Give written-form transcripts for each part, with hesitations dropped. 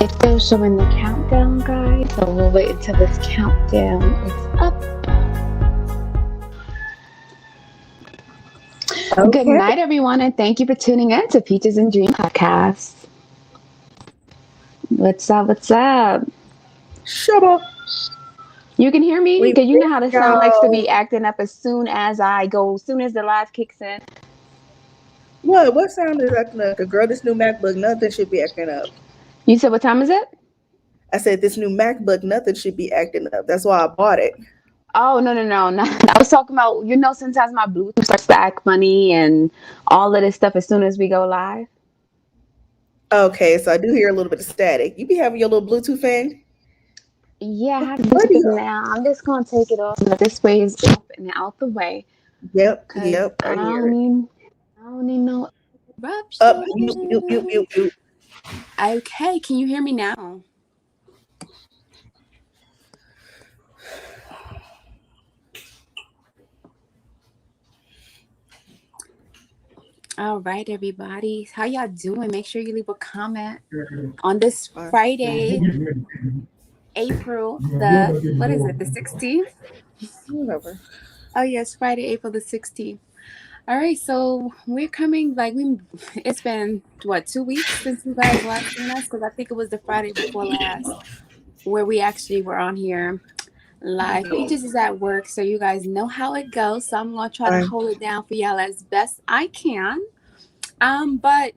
It's still showing the countdown, guys, so we'll wait until this countdown is up. Good Okay. night, everyone, and thank you for tuning in to Peaches and Dream Podcast. What's up? What's up? Shut up. You can hear me? We Because you know how missed the sound likes to y'all. be acting up as soon as the live kicks in. What? What sound is acting up? The girl, this new MacBook, nothing should be acting up. You said, what time is it? I said this new MacBook, nothing should be acting up. That's why I bought it. Oh, no. I was talking about, sometimes my Bluetooth starts to act funny and all of this stuff as soon as we go live. Okay, so I do hear a little bit of static. You be having your little Bluetooth fan? Yeah, I have Where do Bluetooth you? now. I'm just going to take it off. So this way is off and out the way. Yep, Because I hear it. I don't need no Up, eruption. you. Okay, can you hear me now? All right, everybody. How y'all doing? Make sure you leave a comment on this Friday, April the 16th? Whatever. Oh, yes, Friday, April the 16th. All right, so we're coming, it's been, 2 weeks since you guys last seen us? Because I think it was the Friday before last where we actually were on here live. Peaches is at work, so you guys know how it goes. So I'm going to try to hold it down for y'all as best I can. But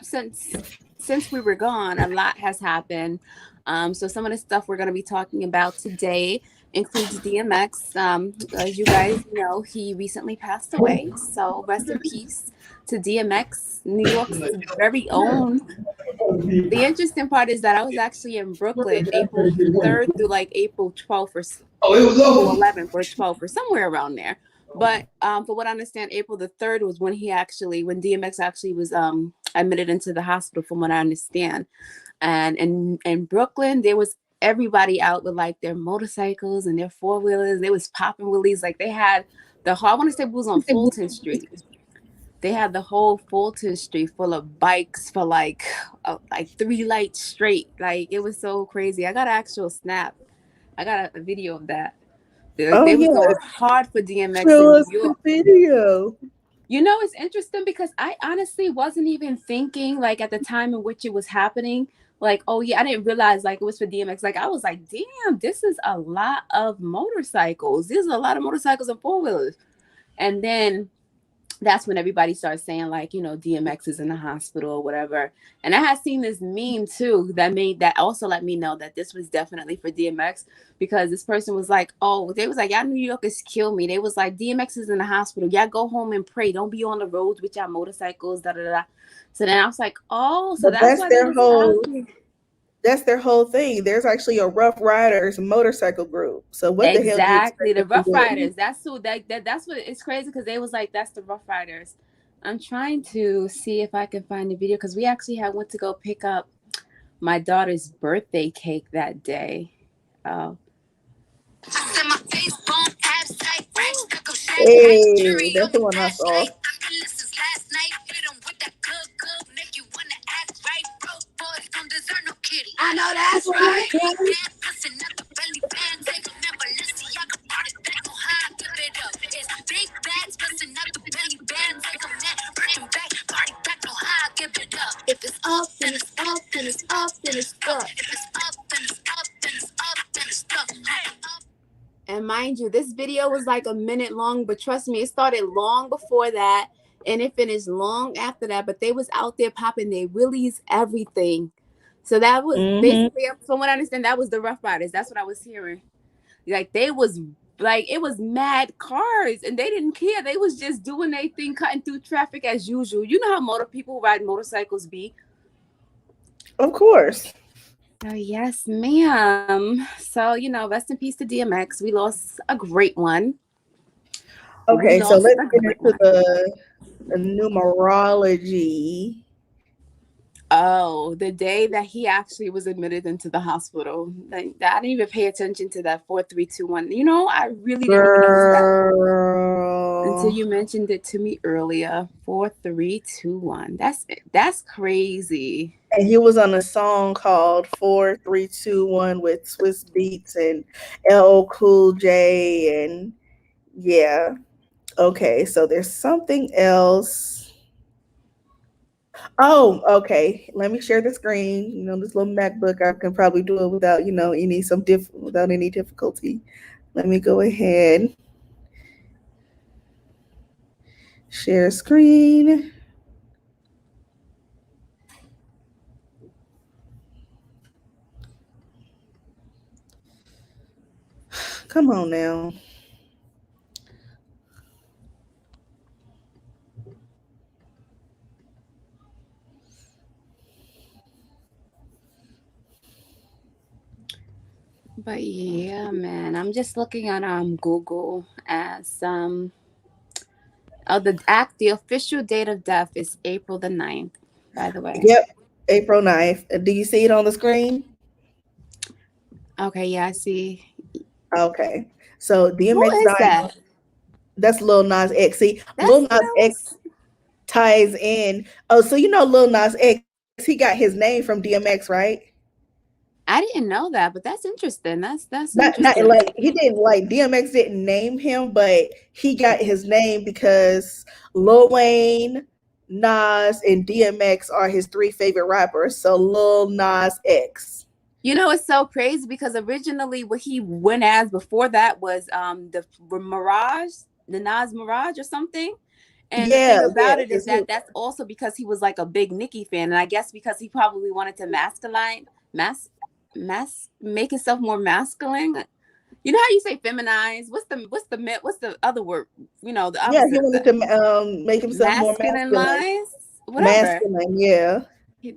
since we were gone, a lot has happened. So some of the stuff we're going to be talking about today includes DMX. As you guys know, he recently passed away. So rest in peace to DMX, New York's very own. The interesting part is that I was actually in Brooklyn April 3rd through April 12th or April 11th or 12th or somewhere around there. But for what I understand, April the 3rd was when DMX actually was admitted into the hospital, from what I understand. And in Brooklyn, there was everybody out with their motorcycles and their four-wheelers. They was popping wheelies. They had I want to say it was on Fulton Street. They had the whole Fulton Street full of bikes for 3 lights straight. It was so crazy. I got an actual snap. I got a video of that. They was going hard for DMX Show in us New York. the video. It's interesting because I honestly wasn't even thinking at the time in which it was happening. Oh yeah, I didn't realize it was for DMX. I was like, damn, this is a lot of motorcycles. There's a lot of motorcycles and four-wheelers. And then that's when everybody starts saying DMX is in the hospital or whatever. And I had seen this meme too that also let me know that this was definitely for DMX, because this person was like, oh, they was like, y'all New Yorkers kill me. They was like, DMX is in the hospital. Y'all go home and pray. Don't be on the roads with y'all motorcycles. Da da da. So then I was like, oh, so that's why their whole. That's their whole thing. There's actually a Rough Riders motorcycle group. So what the hell? Exactly, the Rough Riders. That's who. That's what. It's crazy because they was like, that's the Rough Riders. I'm trying to see if I can find the video because we actually went to go pick up my daughter's birthday cake that day. Oh. Hey, that's the one I saw. I know that's right. If it's up, then it's up, then it's up, then it's up. If it's up, then it's up, then it's up, then it's up. And mind you, this video was a minute long, but trust me, it started long before that and it finished long after that. But they was out there popping their wheelies, everything. So that was basically, from what I understand, that was the Rough Riders. That's what I was hearing. They was it was mad cars and they didn't care. They was just doing their thing, cutting through traffic as usual. You know how people ride motorcycles be. Of course. Oh, yes, ma'am. So, rest in peace to DMX. We lost a great one. Okay, so let's get into the numerology. Oh, the day that he actually was admitted into the hospital. Like, I didn't even pay attention to that 4-3-2-1. You know, I really didn't even notice that until Girl. you mentioned it to me earlier. 4-3-2-1. That's crazy. And he was on a song called 4-3-2-1 with Swiss Beats and LL Cool J. And yeah. Okay, so there's something else. Oh, okay. Let me share the screen. This little MacBook, I can probably do it without, without any difficulty. Let me go ahead. Share screen. Come on now. But yeah, man, I'm just looking at Google as the official date of death is April the 9th, by the way. Yep, April 9th. Do you see it on the screen? Okay, yeah, I see. Okay. So Who DMX is died. that? That's Lil Nas X. See, Lil That's Nas that X was ties in. Oh, so Lil Nas X, he got his name from DMX, right? I didn't know that, but that's interesting. That's Not interesting. like he didn't like DMX didn't name him, but he got his name because Lil Wayne, Nas, and DMX are his three favorite rappers. So Lil Nas X. You know, it's so crazy because originally what he went as before that was the Mirage, the Nas Mirage or something. And the Yeah, thing yeah. about it is that that's also because he was like a big Nicki fan, and I guess because he probably wanted to make himself more masculine. You know how you say feminized? What's the other word? You know, the Yeah, he opposite of wanted that. to make himself more Masculine masculine. lines, whatever. Masculine, yeah.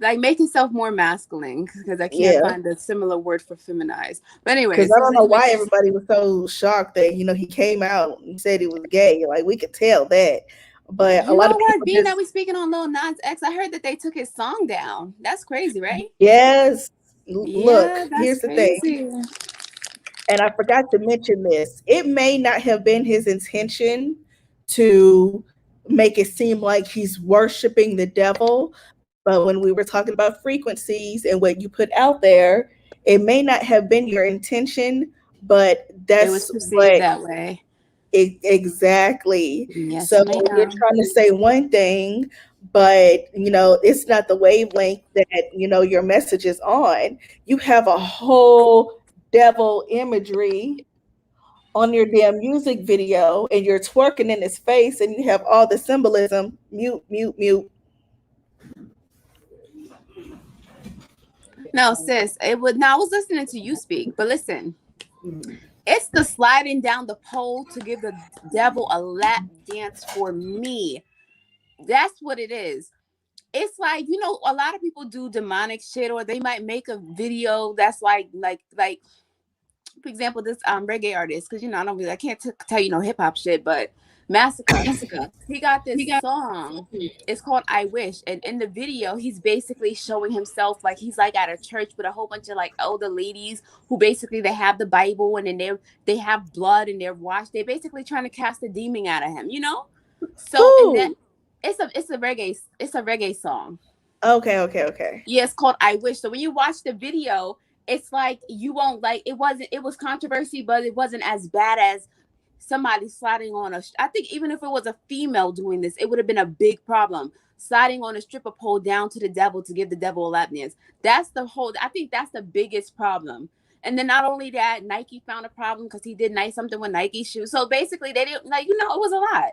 Like make himself more masculine because I can't Yeah. find a similar word for feminized. But Because anyways, I he was don't like know he why makes him. everybody was so shocked that, he came out and said he was gay. Like, we could tell that. But a You lot know of what? people Being that just, we speaking on Lil Nas X, I heard that they took his song down. That's crazy, right? yes, look, Yeah, that's here's the thing. crazy. And I forgot to mention this. It may not have been his intention to make it seem like he's worshiping the devil. But when we were talking about frequencies and what you put out there, it may not have been your intention, but It was that's perceived what that way. exactly. Yes, So you're ma'am. trying to say one thing, but it's not the wavelength that your message is on. You have a whole devil imagery on your damn music video, and you're twerking in his face, and you have all the symbolism. Mute, mute, mute. No, sis, it would. Now I was listening to you speak, but listen, it's the sliding down the pole to give the devil a lap dance for me. That's what it is. It's like, a lot of people do demonic shit, or they might make a video that's like for example, this reggae artist, because I can't tell you no hip hop shit, but Massacre, he got this song. It's called "I Wish," and in the video, he's basically showing himself like he's like at a church with a whole bunch of like older ladies who basically they have the Bible and then they have blood and they're washed. They're basically trying to cast a demon out of him, So and then Who? it's a reggae song. Okay, okay, okay. Yeah, it's called I Wish. So when you watch the video, it's like you won't like it was controversy, but it wasn't as bad as somebody sliding on I think even if it was a female doing this, it would have been a big problem. Sliding on a stripper pole down to the devil to give the devil a lap dance. I think that's the biggest problem. And then not only that, Nike found a problem because he did something with Nike shoes. So basically they didn't it was a lot.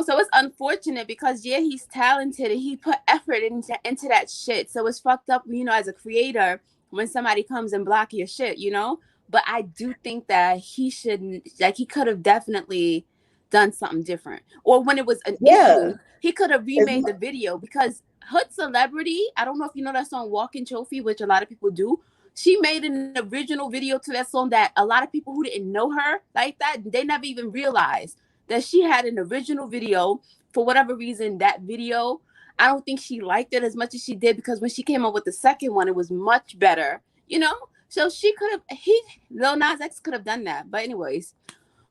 So it's unfortunate because yeah, he's talented and he put effort into that shit. So it's fucked up, as a creator when somebody comes and block your shit. But I do think that he shouldn't, like, he could have definitely done something different. Or when it was an Yeah. issue, he could have As remade the video because Hood Celebrity, I don't know if you know that song Walking Trophy, which a lot of people do. She made an original video to that song that a lot of people who didn't know her like that, they never even realized that she had an original video. For whatever reason, that video, I don't think she liked it as much as she did, because when she came up with the second one, it was much better, you know? So she could have, Lil Nas X could have done that. But anyways,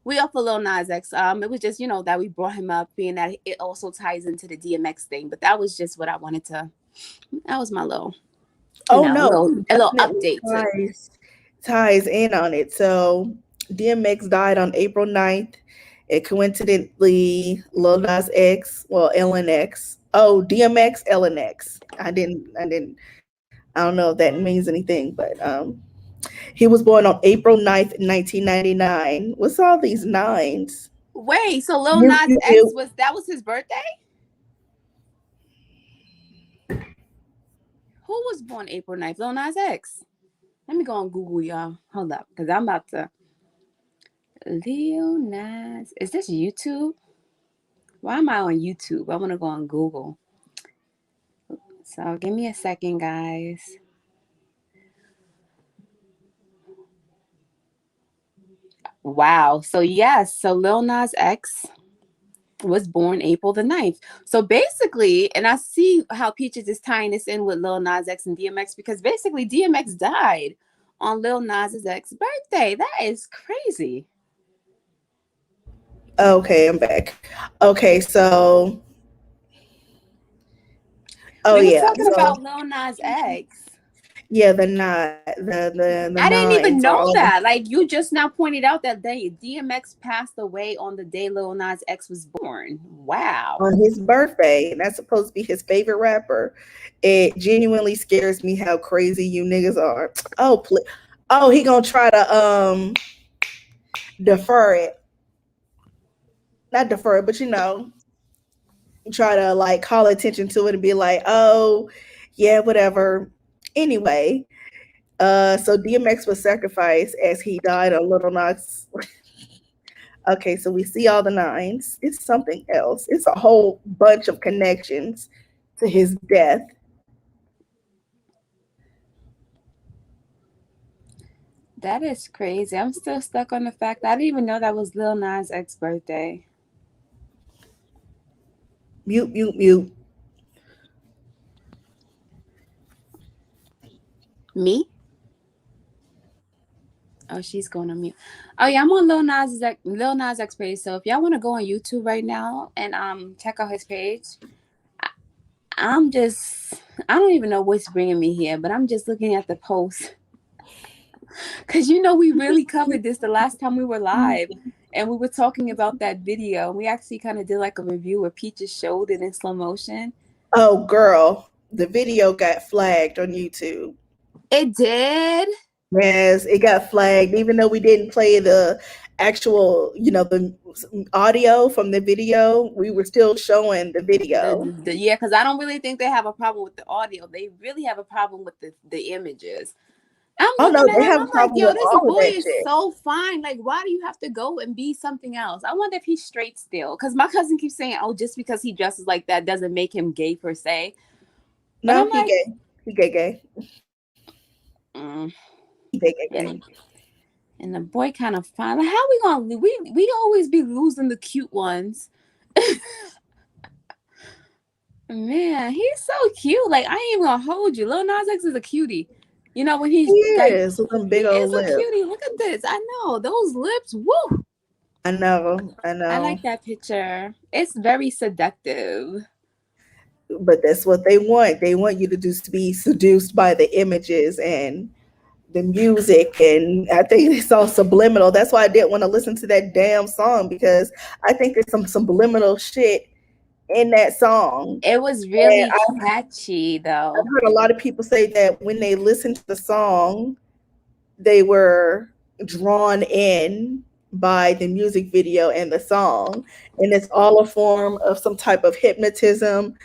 we up for Lil Nas X. It was just, that we brought him up, being that it also ties into the DMX thing. But that was just what I wanted to, that was my little, Oh no, a little definitely update to. ties in on it. So DMX died on April 9th. And coincidentally, Lil Nas X, well, LNX. Oh, DMX, LNX. I don't know if that means anything, but he was born on April 9th, 1999. What's all these nines? Wait, so Lil You, Nas you, X you. was his birthday? Who was born April 9th? Lil Nas X. Let me go on Google, y'all. Hold up, because I'm about to. Lil Nas. Is this YouTube? Why am I on YouTube? I want to go on Google. So give me a second, guys. Wow. So yes, so Lil Nas X was born April the 9th. So basically, and I see how Peaches is tying this in with Lil Nas X and DMX, because basically DMX died on Lil Nas X's birthday. That is crazy. Okay, I'm back. Okay, so We were yeah, talking so about Lil Nas X. yeah, the I didn't even nines are know all. that. Like, you just now pointed out that DMX passed away on the day Lil Nas X was born. Wow. On his birthday, and that's supposed to be his favorite rapper. It genuinely scares me how crazy you niggas are. Oh, he gonna try to defer it. Not defer it, but try to like call attention to it and be like, oh, yeah, whatever. Anyway, so DMX was sacrificed as he died on Little Knox. Okay, so we see all the nines. It's something else. It's a whole bunch of connections to his death. That is crazy. I'm still stuck on the fact that I didn't even know that was Lil Nas X's birthday. Mute. Me? Oh, she's going on mute. Oh yeah, I'm on Lil Nas X page. So if y'all want to go on YouTube right now and check out his page, I'm just, I don't even know what's bringing me here, but I'm just looking at the post. Because we really covered this the last time we were live, and we were talking about that video. We actually kind of did like a review where Peaches showed it in slow motion. Oh, girl, the video got flagged on YouTube. It did? Yes, it got flagged, even though we didn't play the actual, the audio from the video. We were still showing the video. Yeah, because I don't really think they have a problem with the audio. They really have a problem with the images. I'm looking No, at they him. have a I'm like, problem yo, with this all of boy that is shit. so fine. Like, why do you have to go and be something else? I wonder if he's straight still. Because my cousin keeps saying, oh, just because he dresses like that doesn't make him gay per se. But No, I'm he like, gay. He gay. mm. He gay. And the boy kind of fine. Like, how we gonna we always be losing the cute ones. Man, he's so cute. Like, I ain't even gonna hold you. Lil Nas X is a cutie. When he's He like, is with them big he old is a lips. cutie. Look at this. I know those lips. Woo. I know. I like that picture. It's very seductive. But that's what they want. They want you to just be seduced by the images and the music, and I think it's all subliminal. That's why I didn't want to listen to that damn song, because I think there's some subliminal shit in that song. It was really catchy, though. I've heard a lot of people say that when they listen to the song, they were drawn in by the music video and the song, and it's all a form of some type of hypnotism.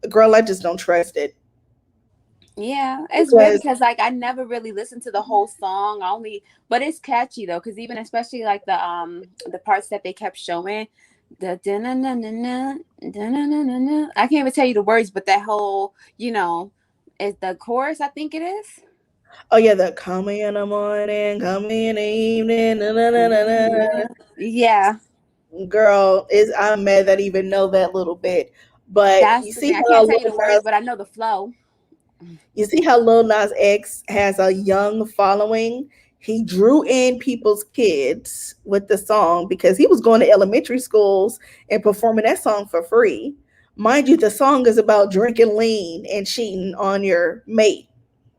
Girl, I just don't trust it. Yeah, it's weird because like I never really listened to the whole song. But it's catchy though, because even especially like the parts that they kept showing, the I can't even tell you the words, but that whole is the chorus. I think it is. Oh yeah, the come in the morning, come in the evening. Yeah. Girl, I'm mad that I even know that little bit. But That's you the see thing. I how can't tell you the Lil words, Nas, but I know the flow. you see how Lil Nas X has a young following. He drew in people's kids with the song because he was going to elementary schools and performing that song for free. Mind you, the song is about drinking lean and cheating on your mate.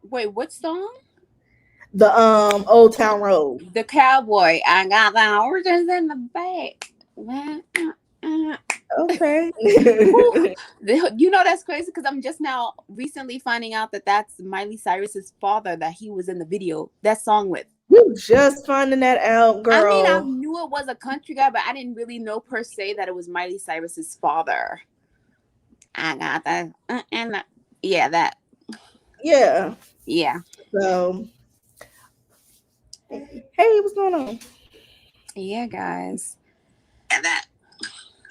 Wait, what song? The Old Town Road. The cowboy. I got the horses in the back. Okay. Whew. You know that's crazy because I'm just now recently finding out that that's Miley Cyrus's father that he was in the video that song with. You just finding that out, I mean, I girl. knew it was a country guy, but I didn't really know per se that it was Miley Cyrus's father. I got that, yeah, that, Yeah. yeah, So, hey, what's going on? yeah, guys. And that.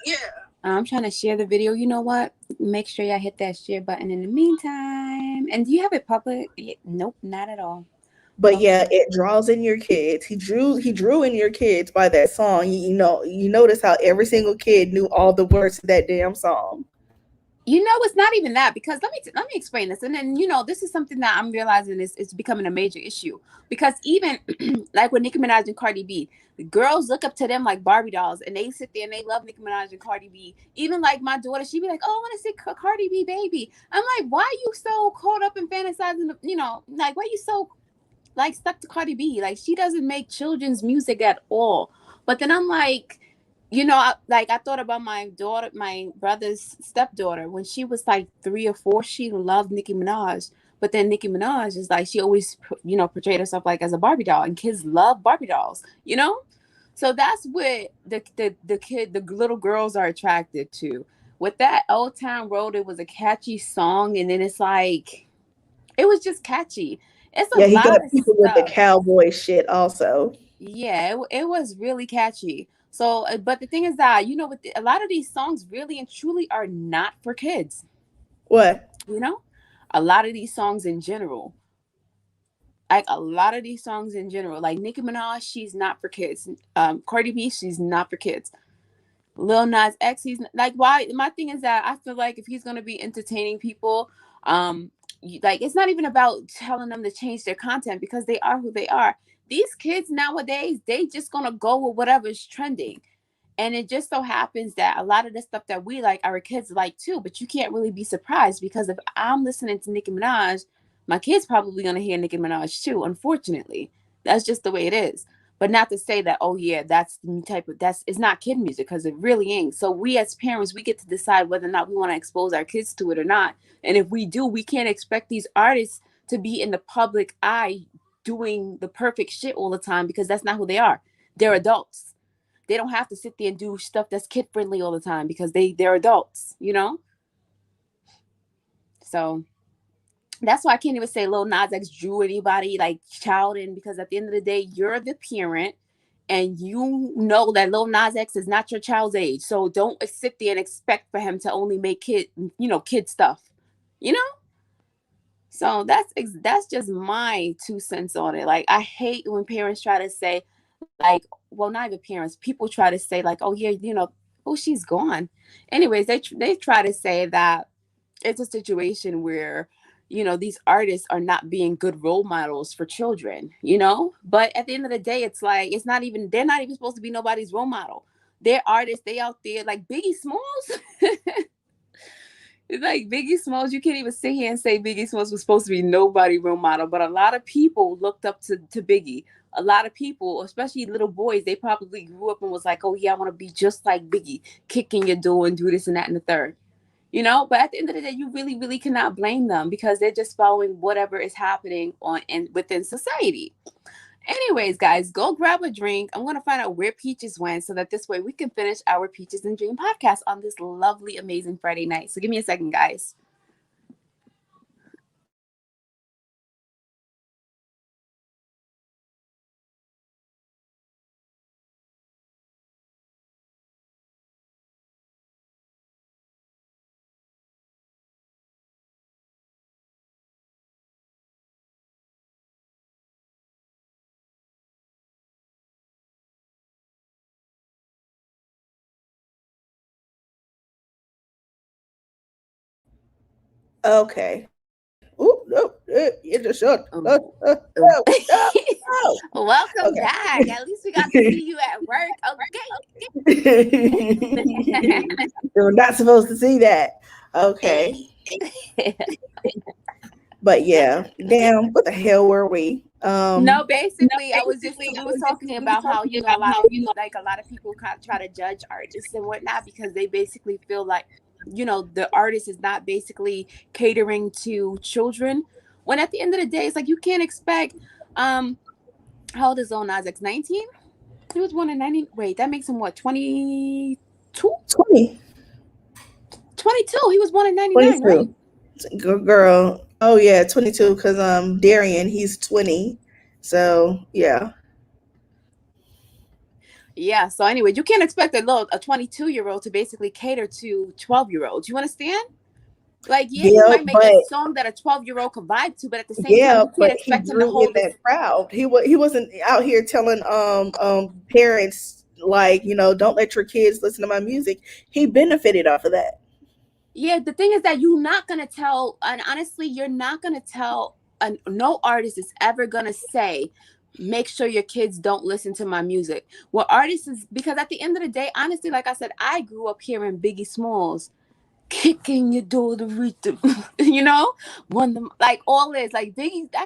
Yeah. I'm trying to share the video. You know what? Make sure y'all hit that share button in the meantime. And do you have it public? Nope, not at all. But Okay. yeah, it draws in your kids. He drew in your kids by that song. You notice how every single kid knew all the words to that damn song. You know, it's not even that because let me explain this, and then this is something that I'm realizing is it's becoming a major issue because even like with Nicki Minaj and Cardi B, the girls look up to them like Barbie dolls, and they sit there and they love Nicki Minaj and Cardi B. Even like my daughter, she'd be like, "Oh, I want to see Cardi B, baby." I'm like, "Why are you so caught up in fantasizing? Like why are you so like stuck to Cardi B? Like she doesn't make children's music at all." But then I'm like, I thought about my daughter, my brother's stepdaughter. When she was like 3 or 4, she loved Nicki Minaj. But then Nicki Minaj is like she always, portrayed herself like as a Barbie doll, and kids love Barbie dolls. So that's what the little girls are attracted to. With that Old Town Road, it was a catchy song, and then it's like it was just catchy. It's a Yeah, he got lot of people with the stuff. cowboy shit also. Yeah, it was really catchy. So, but the thing is that with a lot of these songs really and truly are not for kids. What? You know, a lot of these songs in general, like a lot of these songs in general, like Nicki Minaj, she's not for kids. Cardi B, she's not for kids. Lil Nas X, he's like, why? My thing is that I feel like if he's gonna be entertaining people, like it's not even about telling them to change their content because they are who they are. These kids nowadays, they just gonna go with whatever's trending. And it just so happens that a lot of the stuff that we like, our kids like too. But you can't really be surprised because if I'm listening to Nicki Minaj, my kids probably gonna hear Nicki Minaj too. Unfortunately, that's just the way it is. But not to say that, oh yeah, that's the type of that's it's not kid music because it really ain't. So we as parents, we get to decide whether or not we want to expose our kids to it or not. And if we do, we can't expect these artists to be in the public eye doing the perfect shit all the time because that's not who they are. They're adults. They don't have to sit there and do stuff that's kid friendly all the time because they're adults. So that's why I can't even say Lil Nas X drew anybody like child in because at the end of the day, you're the parent and you know that Lil Nas X is not your child's age. So don't sit there and expect for him to only make kid stuff. You know? So that's just my 2 cents on it. Like I hate when parents try to say like, well, not even parents, people try to say like, oh yeah, oh she's gone. Anyways, they try to say that it's a situation where these artists are not being good role models for children. But at the end of the day, it's like they're not even supposed to be nobody's role model. They're artists. They out there like Biggie Smalls. It's like Biggie Smalls, you can't even sit here and say Biggie Smalls was supposed to be nobody role model, but a lot of people looked up to Biggie. A lot of people, especially little boys, they probably grew up and was like, oh yeah, I want to be just like Biggie, kick in your door and do this and that and the third. But at the end of the day, you really, really cannot blame them because they're just following whatever is happening within society. Anyways, guys, go grab a drink. I'm gonna find out where Peaches went so that this way we can finish our Peaches and Dream podcast on this lovely, amazing Friday night. So give me a second, guys. Okay. Ooh, no, you just shut. Oh. No, no, no. Welcome Okay. back. At least we got to see you at work. You're not supposed to see that. Okay. Okay. But yeah, damn, what the hell were we? No, basically, I was just we was talking about how a lot of people try to judge artists and whatnot because they basically feel like the artist is not basically catering to children. When at the end of the day, it's like you can't expect. How old is Lil Nas X? 19? He was born in 90. Wait, that makes him what? 22? 20, 22. He was born in 99, right? 22. Girl. Oh yeah, 22 cuz Darian, he's 20. So, yeah. Yeah. So anyway, you can't expect a 22-year-old to basically cater to 12-year-olds. You understand? Like, yeah, he Yeah, might make a but song that a 12-year-old could vibe to, but at the same time, yeah, you can't but he expect him to drew in hold this. that crowd. He wasn't out here telling parents like, don't let your kids listen to my music. He benefited off of that. Yeah, the thing is that you're not gonna tell, and honestly, you're not gonna tell. No artist is ever gonna say, "Make sure your kids don't listen to my music." Well, artists is because at the end of the day, honestly, like I said, I grew up hearing Biggie Smalls kicking your door to reach the, one of them, like all this, like Biggie. I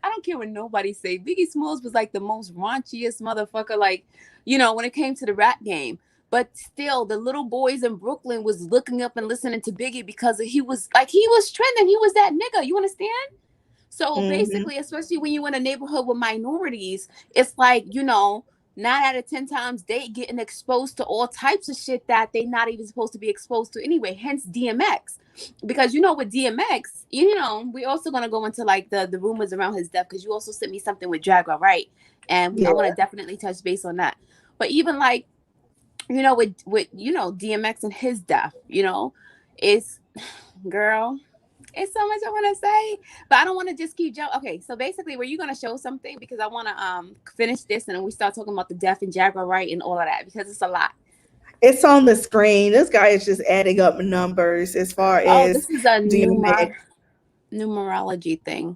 don't care what nobody say. Biggie Smalls was like the most raunchiest motherfucker, like, when it came to the rap game. But still, the little boys in Brooklyn was looking up and listening to Biggie because he was trending. He was that nigga. You understand? So Hmm. basically, especially when you're in a neighborhood with minorities, it's like, 9 out of 10 times they getting exposed to all types of shit that they not even supposed to be exposed to anyway. Hence DMX. Because with DMX, we also gonna go into like the rumors around his death because you also sent me something with Jaguar, right? And I Yeah. want to definitely touch base on that. But even like, with DMX and his death, it's girl, it's so much I want to say, but I don't want to just keep jumping. Okay, so basically, were you going to show something? Because I want to finish this and then we start talking about the death and Jaguar right and all of that because it's a lot. It's on the screen. This guy is just adding up numbers as far Oh, as this is a DMX. numerology thing.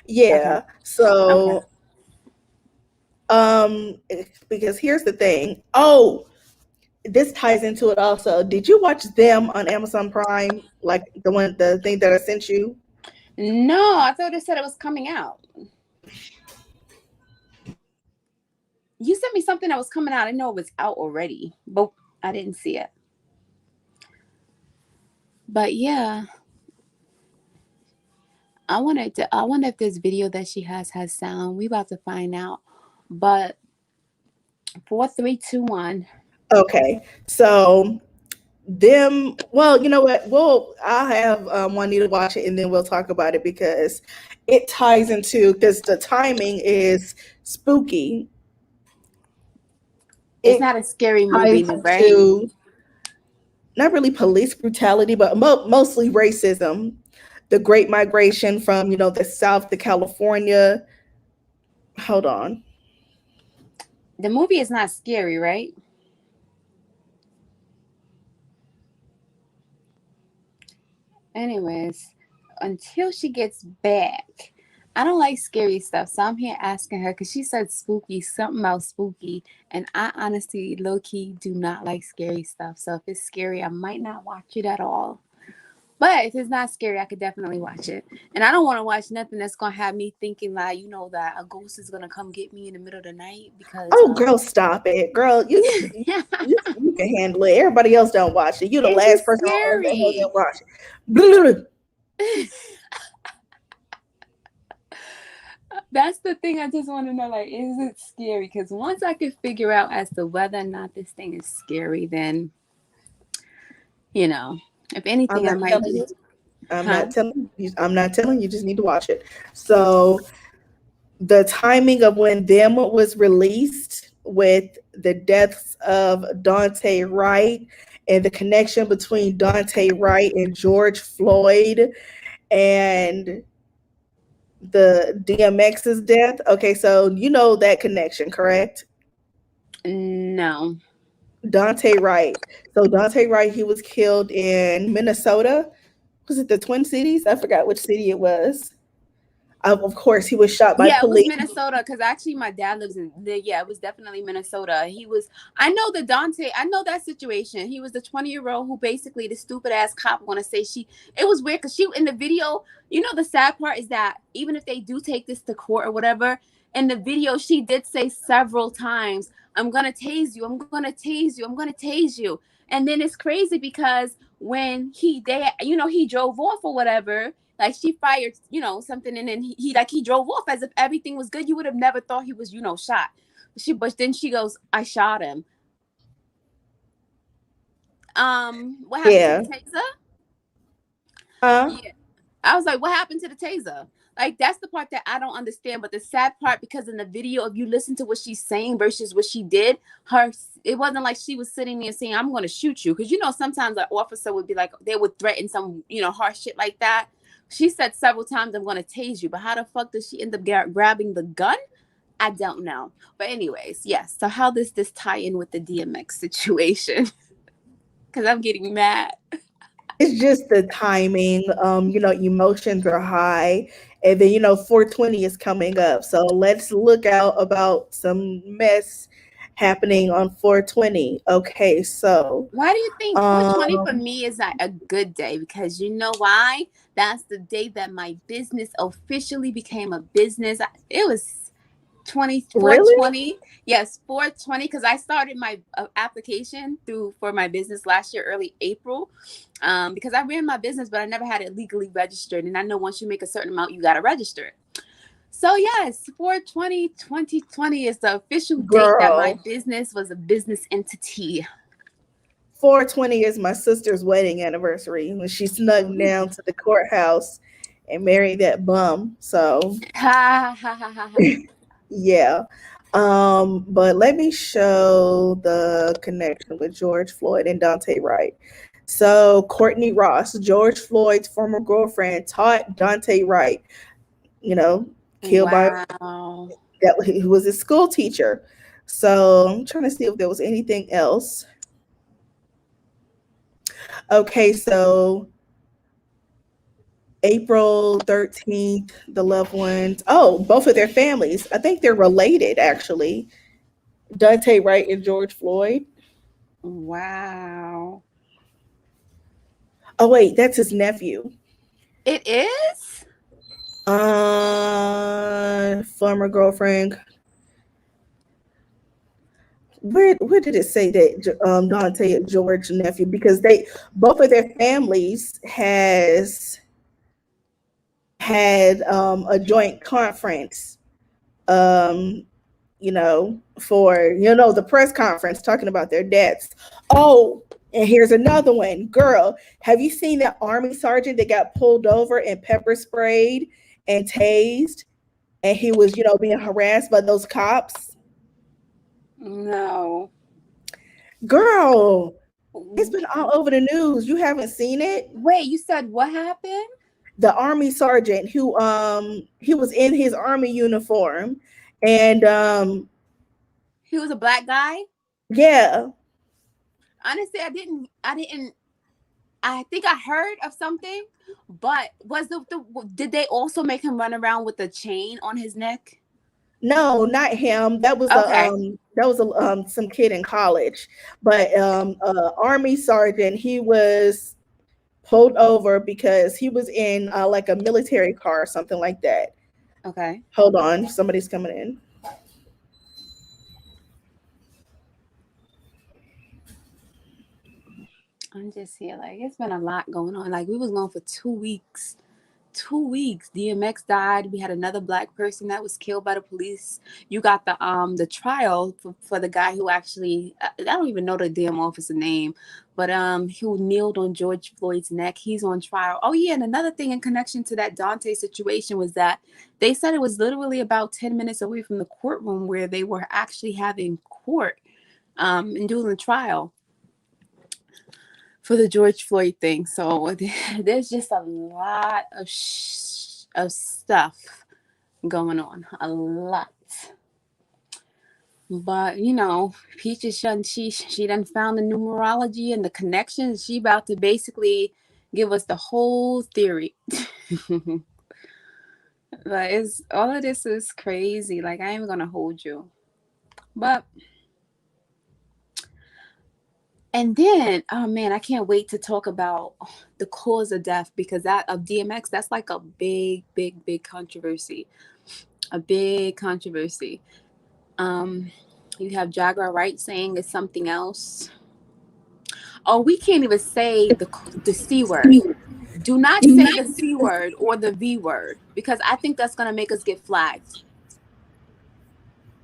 Okay. Yeah. Okay. So, because here's the thing. Oh, this ties into it also. Did you watch them on Amazon Prime? Like the thing that I sent you? No, I thought it said it was coming out. You sent me something that was coming out. I know it was out already, but I didn't see it. But yeah, I wonder if this video that she has sound. We about to find out. But 4, 3, 2, 1. Okay. So them, well, you know what? I'll have Juanita watch it and then we'll talk about it because it ties into, because the timing is spooky. It's It not a scary movie, ties right? into not really police brutality, but mostly racism. The Great Migration from the South to California. Hold on. The movie is not scary, right? Anyways, until she gets back. I don't like scary stuff, so I'm here asking her because she said spooky, something about spooky, and I honestly, low key, do not like scary stuff. So if it's scary, I might not watch it at all. But if it's not scary, I could definitely watch it. And I don't want to watch nothing that's gonna have me thinking like, that a ghost is gonna come get me in the middle of the night because Oh, girl, stop it, girl. You can handle it. Everybody else don't watch it. You're the it's last just person on earth that scary. hasn't watched it. That's the thing. I just want to know, like, is it scary? Because once I can figure out as to whether or not this thing is scary, then, if I'm anything, I not might telling just, you. I'm huh? not telling you. I'm not telling you. You just need to watch it. So the timing of when them was released with the deaths of Dante Wright and the connection between Dante Wright and George Floyd and the DMX's death. Okay, so you know that connection, correct? No. Dante Wright. So Dante Wright, he was killed in Minnesota. Was it the Twin Cities? I forgot which city it was. Of course, he was shot by Yeah, it was police. Minnesota because actually my dad lives in there. Yeah, it was definitely Minnesota. He was, I know the Dante, I know that situation. He was the 20-year-old who basically the stupid ass cop want to say it was weird because she in the video, the sad part is that even if they do take this to court or whatever, in the video, she did say several times, I'm going to tase you. I'm going to tase you. I'm going to tase you. And then it's crazy because when he drove off or whatever, like she fired, something, and then he drove off as if everything was good. You would have never thought he was, shot. But then she goes, I shot him. What happened to the Yeah. taser? Huh? Yeah. I was like, what happened to the taser? Like, that's the part that I don't understand. But the sad part, because in the video, if you listen to what she's saying versus what she did, it wasn't like she was sitting there saying, I'm going to shoot you. Because, sometimes an officer would be like, they would threaten some, harsh shit like that. She said several times, I'm going to tase you. But how the fuck did she end up grabbing the gun? I don't know. But anyways, yes. So how does this tie in with the DMX situation? Because I'm getting mad. It's just the timing. Emotions are high, and then 420 is coming up, so let's look out about some mess happening on 420. Okay, so Why do you think 420 for um, me is a good day? Because you know why? That's the day that my business officially became a business. It was really, 420. Yes, 420. Because I started my application for my business last year, early April. Because I ran my business, but I never had it legally registered. And I know once you make a certain amount, you got to register it. So yes, 420 2020 is the official date that my girl, business was a business entity. 420 is my sister's wedding anniversary when she snuck down to the courthouse and married that bum. So Ha ha ha ha ha. yeah. But let me show the connection with George Floyd and Dante Wright. So Courtney Ross, George Floyd's former girlfriend, taught Dante Wright, you know, killed by Wow. that he was a school teacher. So I'm trying to see if there was anything else. Okay, so April 13th, the loved ones. Oh, both of their families. I think they're related actually. Dante Wright and George Floyd. Wow. Oh wait, that's his nephew. It is? Former girlfriend. Where did it say that Dante and George nephew? Because they both of their families had a joint conference. Um, for the press conference talking about their deaths. Oh, and here's another one, girl. Have you seen that army sergeant that got pulled over and pepper sprayed and tased, and he was being harassed by those cops? No. Girl, it's been all over the news. You haven't seen it? Wait, you said what happened? The army sergeant who he was in his army uniform, and He was a black guy? yeah. Honestly, I think I heard of something, but did they also make him run around with a chain on his neck? No, not him. Okay. That was some kid in college, but army sergeant. He was pulled over because he was in like a military car or something like that. Okay. Hold on, somebody's coming in. I'm just here. Like, it's been a lot going on. Like, we was gone for 2 weeks. 2 weeks. DMX died. We had another black person that was killed by the police. You got the trial for the guy who actually, I don't even know the damn officer name, but who kneeled on George Floyd's neck. He's on trial. Oh yeah, and another thing in connection to that Dante situation was that they said it was literally about 10 minutes away from the courtroom where they were actually having court and doing the trial for the George Floyd thing. So there's just a lot of stuff going on, a lot. But Peaches she done found the numerology and the connections. She about to basically give us the whole theory. But it's all of this is crazy. Like, I ain't gonna hold you. But and then, oh man, I can't wait to talk about the cause of death, because that of DMX, that's like a big, big, big controversy. A big controversy. You have Jaguar Wright saying it's something else. Oh, we can't even say the C word. Do not say the C word or the V word, because I think that's gonna make us get flagged.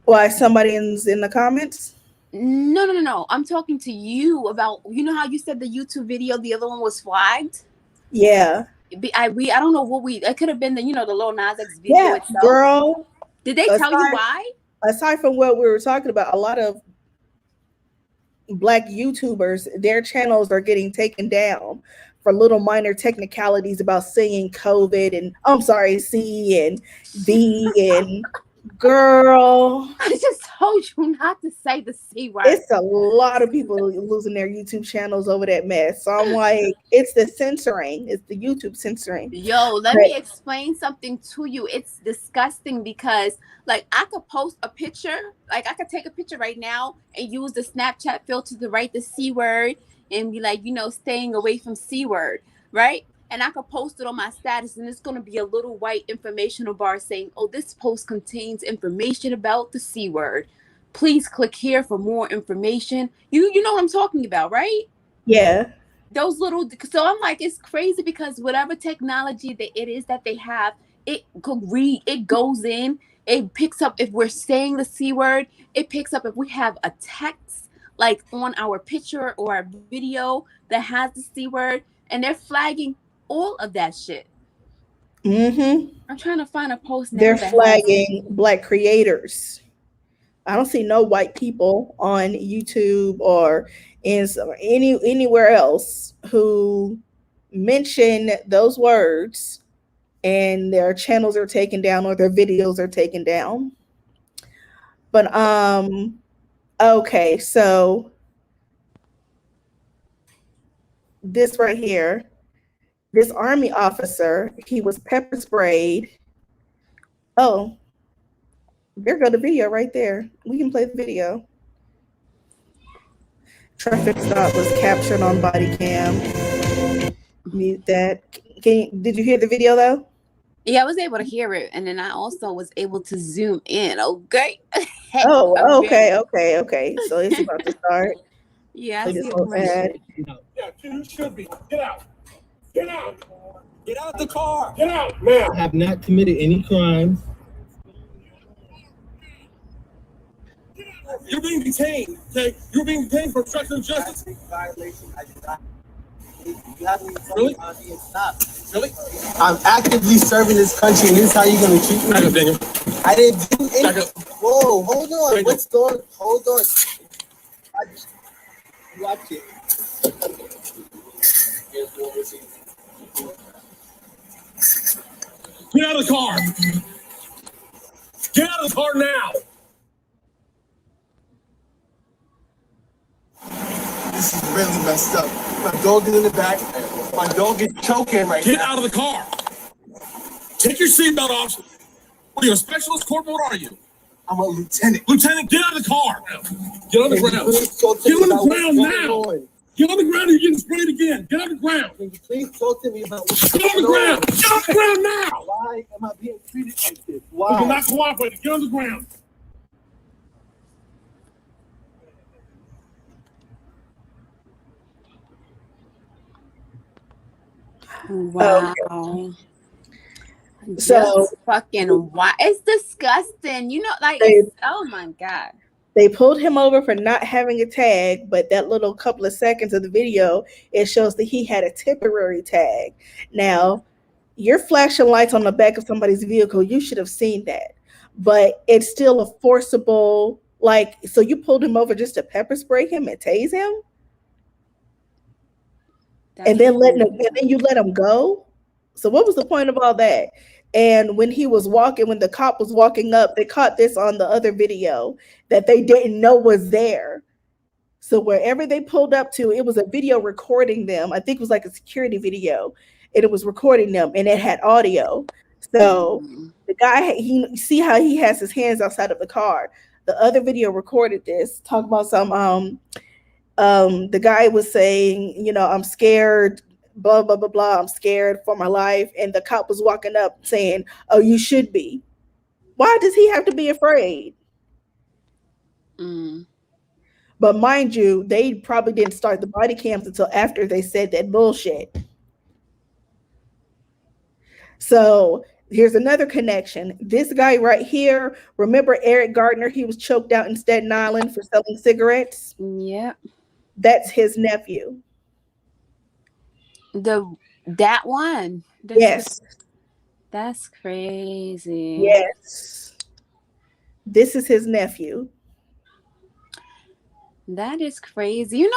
Why, somebody's in the comments? No. I'm talking to you about, you know how you said the YouTube video, the other one was flagged? Yeah. I don't know what it could have been the Lil Nas X video Yeah, itself. girl. Did they tell you why? Aside from what we were talking about, a lot of Black YouTubers, their channels are getting taken down for little minor technicalities about saying COVID and C and V and girl. I just told you not to say the C word. It's a lot of people losing their YouTube channels over that mess. So I'm like, it's the censoring. It's the YouTube censoring. Yo, let me explain something to you. It's disgusting because, like, I could post a picture. Like, I could take a picture right now and use the Snapchat filter to write the C word and be like, staying away from C word, right? And I could post it on my status, and it's going to be a little white informational bar saying, oh, this post contains information about the C word. Please click here for more information. You know what I'm talking about, right? Yeah. Those little, so I'm like, it's crazy because whatever technology that it is that they have, it could read, it goes in, it picks up if we're saying the C word, it picks up if we have a text like on our picture or our video that has the C word, and they're flagging all of that shit. Mm-hmm. I'm trying to find a post now. They're flagging Black creators. I don't see no white people on YouTube or anywhere else who mention those words and their channels are taken down or their videos are taken down. But okay, so this right here, this Army officer, he was pepper sprayed. Oh, there go the video right there. We can play the video. Traffic stop was captured on body cam. Mute that. Did you hear the video though? Yeah, I was able to hear it, and then I also was able to zoom in. Okay. Oh, okay. So it's about to start. Yeah, I see it. Yeah, you should be. Get out. Get out. Get out the car. Get out, man. I have not committed any crimes. You're being detained, okay? You're being detained for obstruction of justice. Violation. I did not. You haven't really? Really? I'm actively serving this country, and this is how you're going to treat me? Back up, Daniel. I didn't do anything. Back up. Whoa, hold on. Daniel. What's going on? Hold on. Watch it. Get out of the car. Get out of the car now. This is really messed up. My dog is in the back. My dog is choking right now. Get out of the car. Take your seatbelt off. What are you, a specialist corporal? What are you? I'm a lieutenant. Lieutenant, get out of the car. Get on the ground. Get on the ground now. Get on the ground. You're getting sprayed again. Get on the ground. Can you please talk to me about what's going on? Get on the ground. Get on the ground now. Why am I being treated like this? Why? You're not cooperating. Get on the ground. Wow. Okay. So fucking why? It's disgusting. Oh my God. They pulled him over for not having a tag, but that little couple of seconds of the video, it shows that he had a temporary tag. Now, you're flashing lights on the back of somebody's vehicle. You should have seen that. But it's still a forcible, so you pulled him over just to pepper spray him and tase him? And then you let him go? So what was the point of all that? And when the cop was walking up, they caught this on the other video that they didn't know was there. So wherever they pulled up to, it was a video recording them. I think it was like a security video, and it was recording them, and it had audio. So Mm. the guy, he see how he has his hands outside of the car. The other video recorded this. Talk about some the guy was saying, I'm scared, blah blah blah blah. I'm scared for my life, and the cop was walking up saying, "Oh, you should be." Why does he have to be afraid? Mm. But mind you, they probably didn't start the body cams until after they said that bullshit. So here's another connection. This guy right here, remember Eric Gardner? He was choked out in Staten Island for selling cigarettes. Yep. That's his nephew. That one. Yes. That's crazy. Yes. This is his nephew. That is crazy.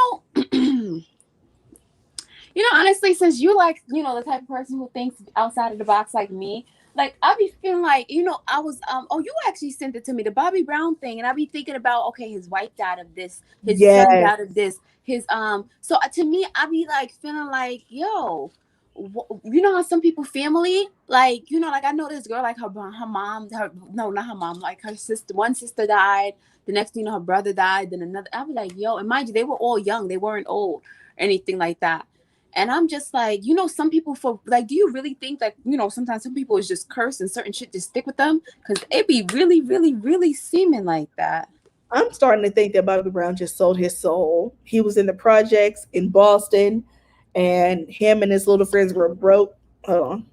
Honestly, since you like, the type of person who thinks outside of the box like me, like I be feeling like, I was you actually sent it to me, the Bobby Brown thing, and I be thinking about, okay, his wife died of this, his son Yes. died of this, his so to me, I be like feeling like, yo, how some people family, like, like I know this girl, like her mom, no, not her mom, like her sister, one sister died, the next thing you know, her brother died, then another. I be like, yo, and mind you, they were all young, they weren't old or anything like that. And I'm just like, some people, for like, do you really think that, sometimes some people is just cursed and certain shit just stick with them? Because it be really, really, really seeming like that. I'm starting to think that Bobby Brown just sold his soul. He was in the projects in Boston, and him and his little friends were broke. Hold on.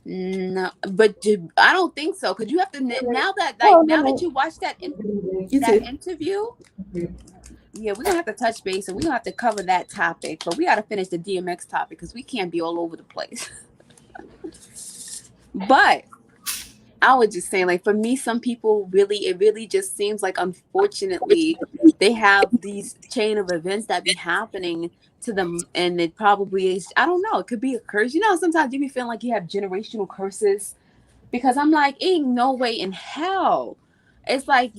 No, but I don't think so. Because you have to, now that you watch that interview, yeah, we're gonna have to touch base, and we're gonna have to cover that topic. But we gotta finish the DMX topic because we can't be all over the place. But I was just saying, like, for me, some people it really just seems like, unfortunately, they have these chain of events that be happening to them, and it probably is, I don't know, it could be a curse. Sometimes you be feeling like you have generational curses, because I'm like, ain't no way in hell. It's like,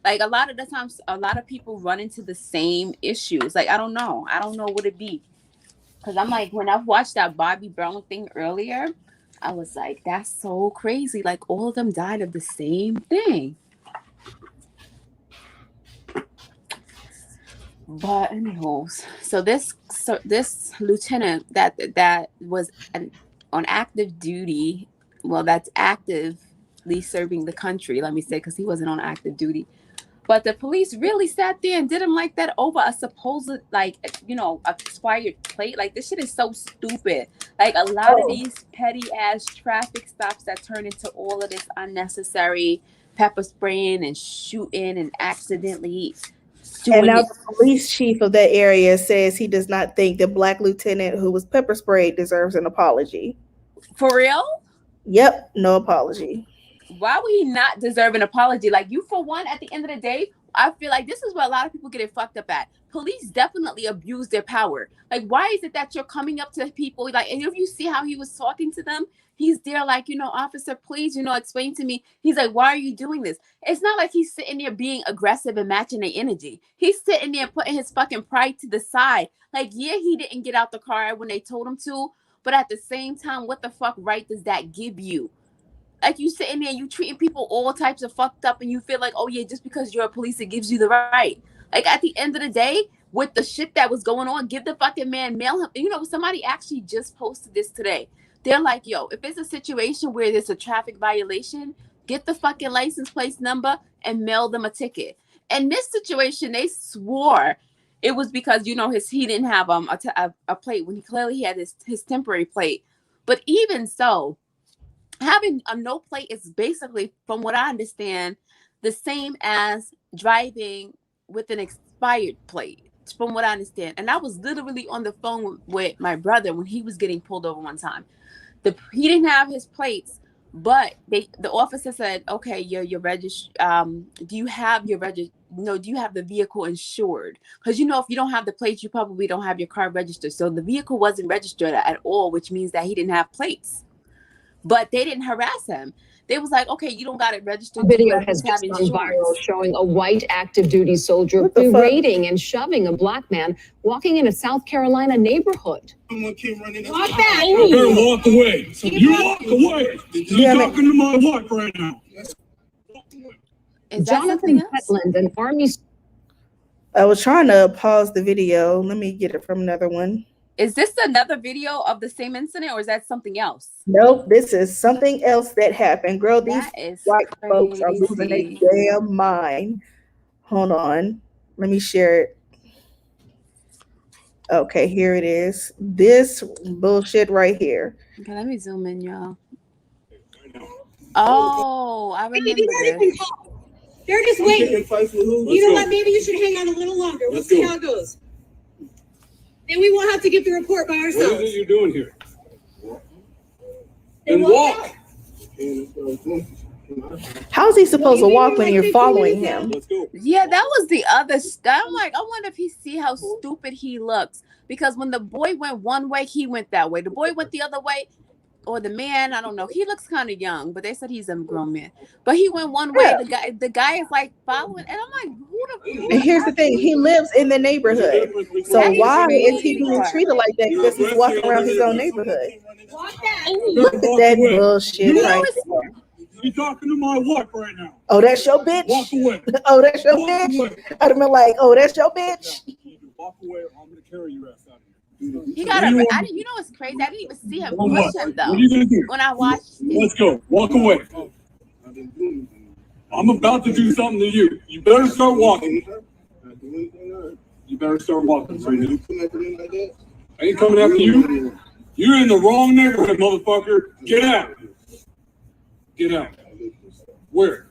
like a lot of the times, a lot of people run into the same issues. Like, I don't know what it be. Because I'm like, when I watched that Bobby Brown thing earlier, I was like, that's so crazy. Like, all of them died of the same thing. But anyways, so this lieutenant that was on active duty, well, that's actively serving the country, let me say, because he wasn't on active duty. But the police really sat there and did him like that over a supposed, like, expired plate. Like, this shit is so stupid. Like, a lot of these petty ass traffic stops that turn into all of this unnecessary pepper spraying and shooting and accidentally doing And now it. the police chief of that area says he does not think the black lieutenant who was pepper sprayed deserves an apology. For real? Yep, no apology. Why would he not deserve an apology? Like, you, for one, at the end of the day, I feel like this is where a lot of people get it fucked up at. Police definitely abuse their power. Like, why is it that you're coming up to people, like, and if you see how he was talking to them, he's there like, officer, please, explain to me. He's like, why are you doing this? It's not like he's sitting there being aggressive and matching their energy. He's sitting there putting his fucking pride to the side. Like, yeah, he didn't get out the car when they told him to, but at the same time, what the fuck right does that give you? Like, you sitting there, you treating people all types of fucked up, and you feel like, oh yeah, just because you're a police, it gives you the right. Like, at the end of the day, with the shit that was going on, give the fucking man, mail him. Somebody actually just posted this today. They're like, yo, if it's a situation where there's a traffic violation, get the fucking license plate number and mail them a ticket. In this situation, they swore it was because, he didn't have a plate when he had his temporary plate. But even so, having a no plate is basically, from what I understand, the same as driving with an expired plate, from what I understand. And I was literally on the phone with my brother when he was getting pulled over one time. He didn't have his plates, but the officer said, okay, your register. Do you have your register? No, do you have the vehicle insured? Because if you don't have the plates, you probably don't have your car registered. So the vehicle wasn't registered at all, which means that he didn't have plates. But they didn't harass him. They was like, okay, you don't got it registered. A video You has have just gone viral insurance. showing a white active duty soldier berating and shoving a black man walking in a South Carolina neighborhood. Someone came running. Walk back. You better walk away. You walk away. You're talking to my wife right now. Is that Jonathan something else? Petland, an Army. I was trying to pause the video. Let me get it from another one. Is this another video of the same incident, or is that something else? Nope, this is something else that happened. Girl, these That is white folks are losing their crazy. damn mind. Hold on. Let me share it. Okay, here it is. This bullshit right here. Okay, let me zoom in, y'all. Oh, I remember this. They're just waiting. You know what? Maybe you should hang on a little longer. We'll see how it goes. Then we won't have to give the report by ourselves. What is it you're doing here? Then walk. How's he supposed to walk when you're following him? Let's go. Yeah, that was the other stuff. I'm like, I wonder if he see how stupid he looks. Because when the boy went one way, he went that way. The boy went the other way, or the man, I don't know. He looks kind of young, but they said he's a grown man. But he went one way. The guy is like following, and I'm like, who And here's the thing: he lives in the neighborhood. So why is he being treated like that? Because he's walking around his own neighborhood. Look at that bullshit right there. You're talking to my wife right now. Oh, that's your bitch. Walk away. Oh, that's your bitch. I'd have been like, oh, that's your bitch. Walk away, or I'm gonna carry your ass out of here. He got a. You know what's crazy? I didn't even see him push him though. What are you gonna do? When I watched it. Let's go. Walk away. I'm about to do something to you. You better start walking. You better start walking right now. I ain't coming after you. You're in the wrong neighborhood, motherfucker. Get out. Get out. Where?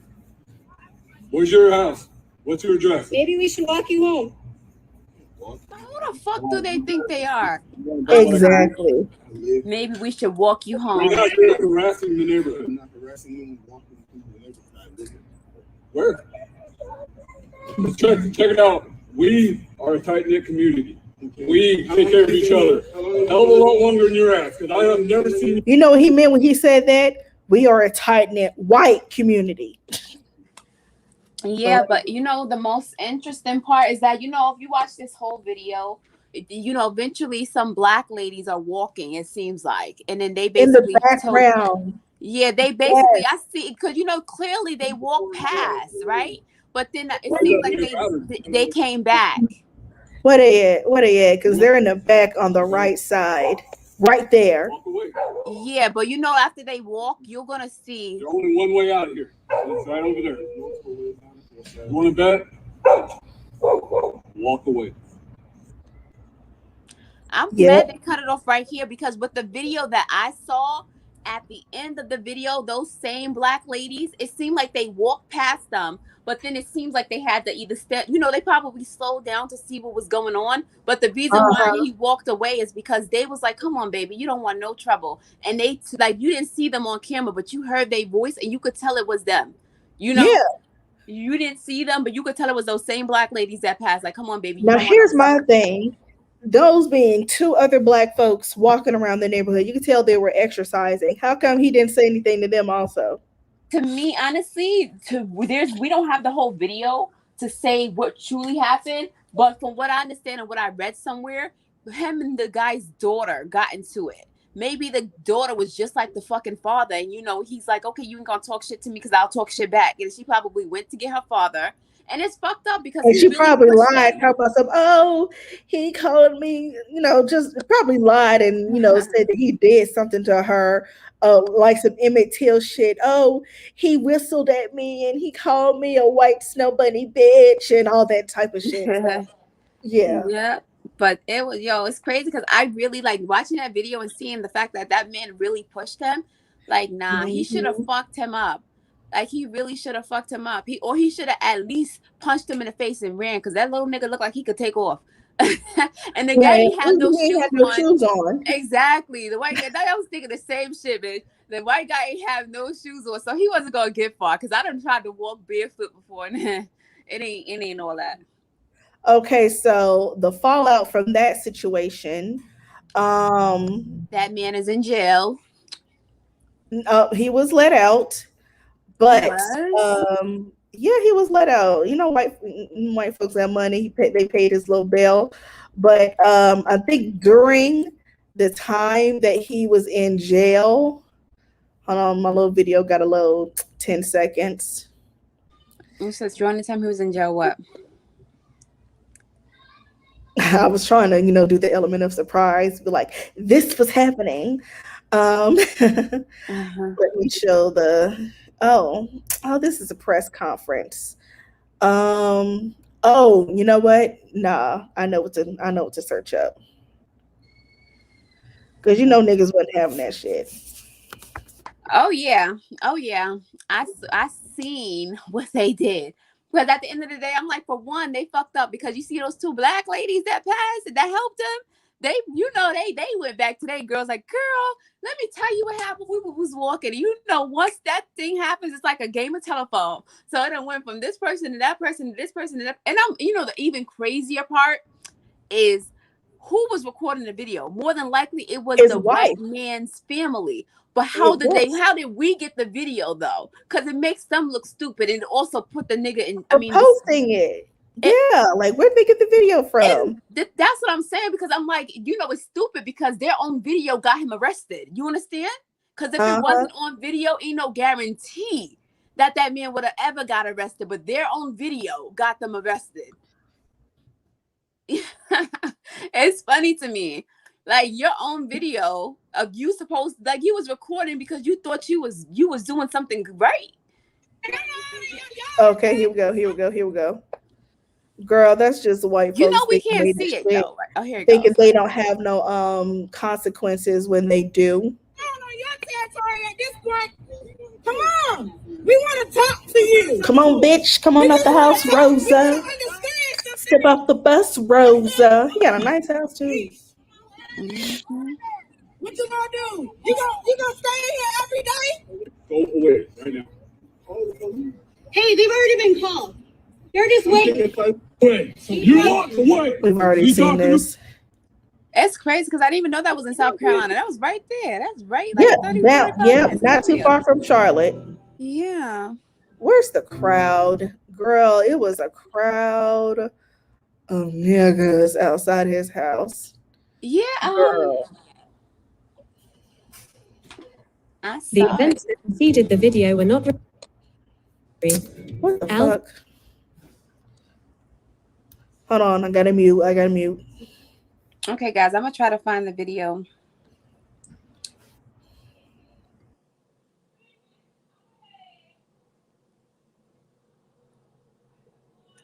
Where's your house? What's your address? Maybe we should walk you home. Who the fuck do they think they are? Exactly. Maybe we should walk you home. You're not here harassing the neighborhood. Where? Check it out. We are a tight-knit community. We take care of each other. A hell of a lot longer than your ass, because I have never seen. You know what he meant when he said that? We are a tight-knit white community. Yeah, but you know, the most interesting part is that, you know, if you watch this whole video, you know, eventually some black ladies are walking, it seems like, and then they basically in the background. Yeah, they basically, I see, because, you know, clearly they walked past, right? But then it seems like they came back. Where they at? Because they're in the back on the right side, right there. Yeah, but you know, after they walk, you're gonna see. There's only one way out of here. It's right over there. You want to bet? Walk away. I'm glad they cut it off right here, because with the video that I saw, at the end of the video, those same black ladies, it seemed like they walked past them, but then it seems like they had to either step, you know, they probably slowed down to see what was going on. But the reason why he walked away is because they was like, come on, baby, you don't want no trouble. And they, like, you didn't see them on camera, but you heard their voice and you could tell it was them. You know, you didn't see them, but you could tell it was those same black ladies that passed. Like, come on, baby. Now, here's my thing. Those being two other black folks walking around the neighborhood, you could tell they were exercising. How come he didn't say anything to them also? To me, honestly, we don't have the whole video to say what truly happened, but from what I understand and what I read somewhere, him and the guy's daughter got into it. Maybe the daughter was just like the fucking father, and, you know, he's like, okay, you ain't gonna talk shit to me because I'll talk shit back. And she probably went to get her father. And it's fucked up because she really probably lied, talked about some, oh, he called me, you know, just probably lied and, you know, said that he did something to her, like some Emmett Till shit. Oh, he whistled at me and he called me a white snow bunny bitch and all that type of shit. So, yeah. But it was, it's crazy because I really like watching that video and seeing the fact that that man really pushed him. Like, nah, he should have fucked him up. Like, he really should have fucked him up. He should have at least punched him in the face and ran, because that little nigga looked like he could take off. And the guy didn't have no shoes on. Exactly. The white guy, I was thinking the same shit, bitch. The white guy ain't have no shoes on, so he wasn't going to get far, because I done tried to walk barefoot before, and it ain't all that. Okay, so the fallout from that situation. That man is in jail. He was let out. But was? yeah, he was let out. You know, white folks have money. They paid his little bail. But I think during the time that he was in jail, hold on, my little video got to load. 10 seconds. It says during the time he was in jail, what? I was trying to, do the element of surprise, be like, this was happening. Let me show this is a press conference. You know what? Nah, I know what to search up. Because niggas wasn't having that shit. Oh yeah. I seen what they did. Because at the end of the day, I'm like, for one, they fucked up because you see those 2 black ladies that passed that helped them. They went back to their girls like, girl, let me tell you what happened. We was walking. Once that thing happens, it's like a game of telephone. So it done went from this person to that person to this person to that. And the even crazier part is who was recording the video. More than likely, it was the white man's family. But how did we get the video though? Because it makes them look stupid, and it also put the nigga in. Posting it. Yeah, like where'd they get the video from? That's what I'm saying, because I'm like, it's stupid because their own video got him arrested. You understand? Because if it wasn't on video, ain't no guarantee that man would have ever got arrested. But their own video got them arrested. It's funny to me. Like your own video of you was recording because you thought you was doing something right. Okay, here we go. Girl, that's just white folks. We can't see it though. Oh, here it thinking goes. They don't have no consequences when they do. No, your territory at this point. Come on, we want to talk to you. Come on, bitch. Come on out the house, Rosa. Step off the bus, Rosa. He got a nice house too. What you gonna do? You gonna stay here every day? Go away right now. Hey, they've already been called. They're just waiting. You walk away. We've already seen this. It's crazy because I didn't even know that was in South Carolina. That was right there. That's right. Not too far from Charlotte. Yeah. Where's the crowd? Girl, it was a crowd of niggas outside his house. Yeah. I saw the events that preceded the video were not. What the fuck? Hold on, I gotta mute. Okay, guys, I'm gonna try to find the video.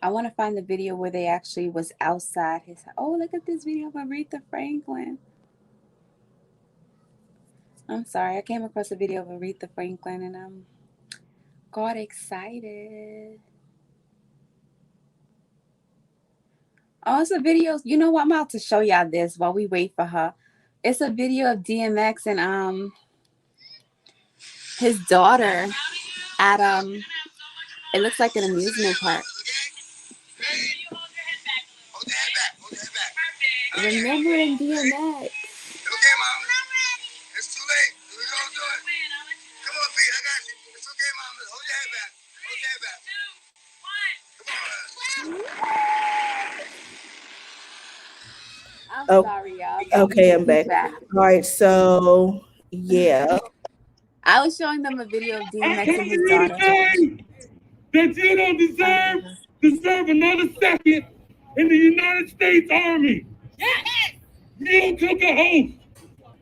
I want to find the video where they actually was outside his house. Oh, look at this video of Aretha Franklin. I'm sorry, I came across a video of Aretha Franklin and I'm got excited. Oh, it's a video. You know what? I'm about to show y'all this while we wait for her. It's a video of DMX and his daughter at it looks like an amusement park. Remembering DMX. Okay, Mom. It's too late. We're gonna do it. Come on, Pete. I got you. It's okay, Mom. Hold your head back. Hold your head back. 2, 1. I'm sorry, y'all. Okay, I'm back. All right, so yeah. I was showing them a video of DMX and his daughter. That you don't deserve another second in the United States Army. Yes. You took an oath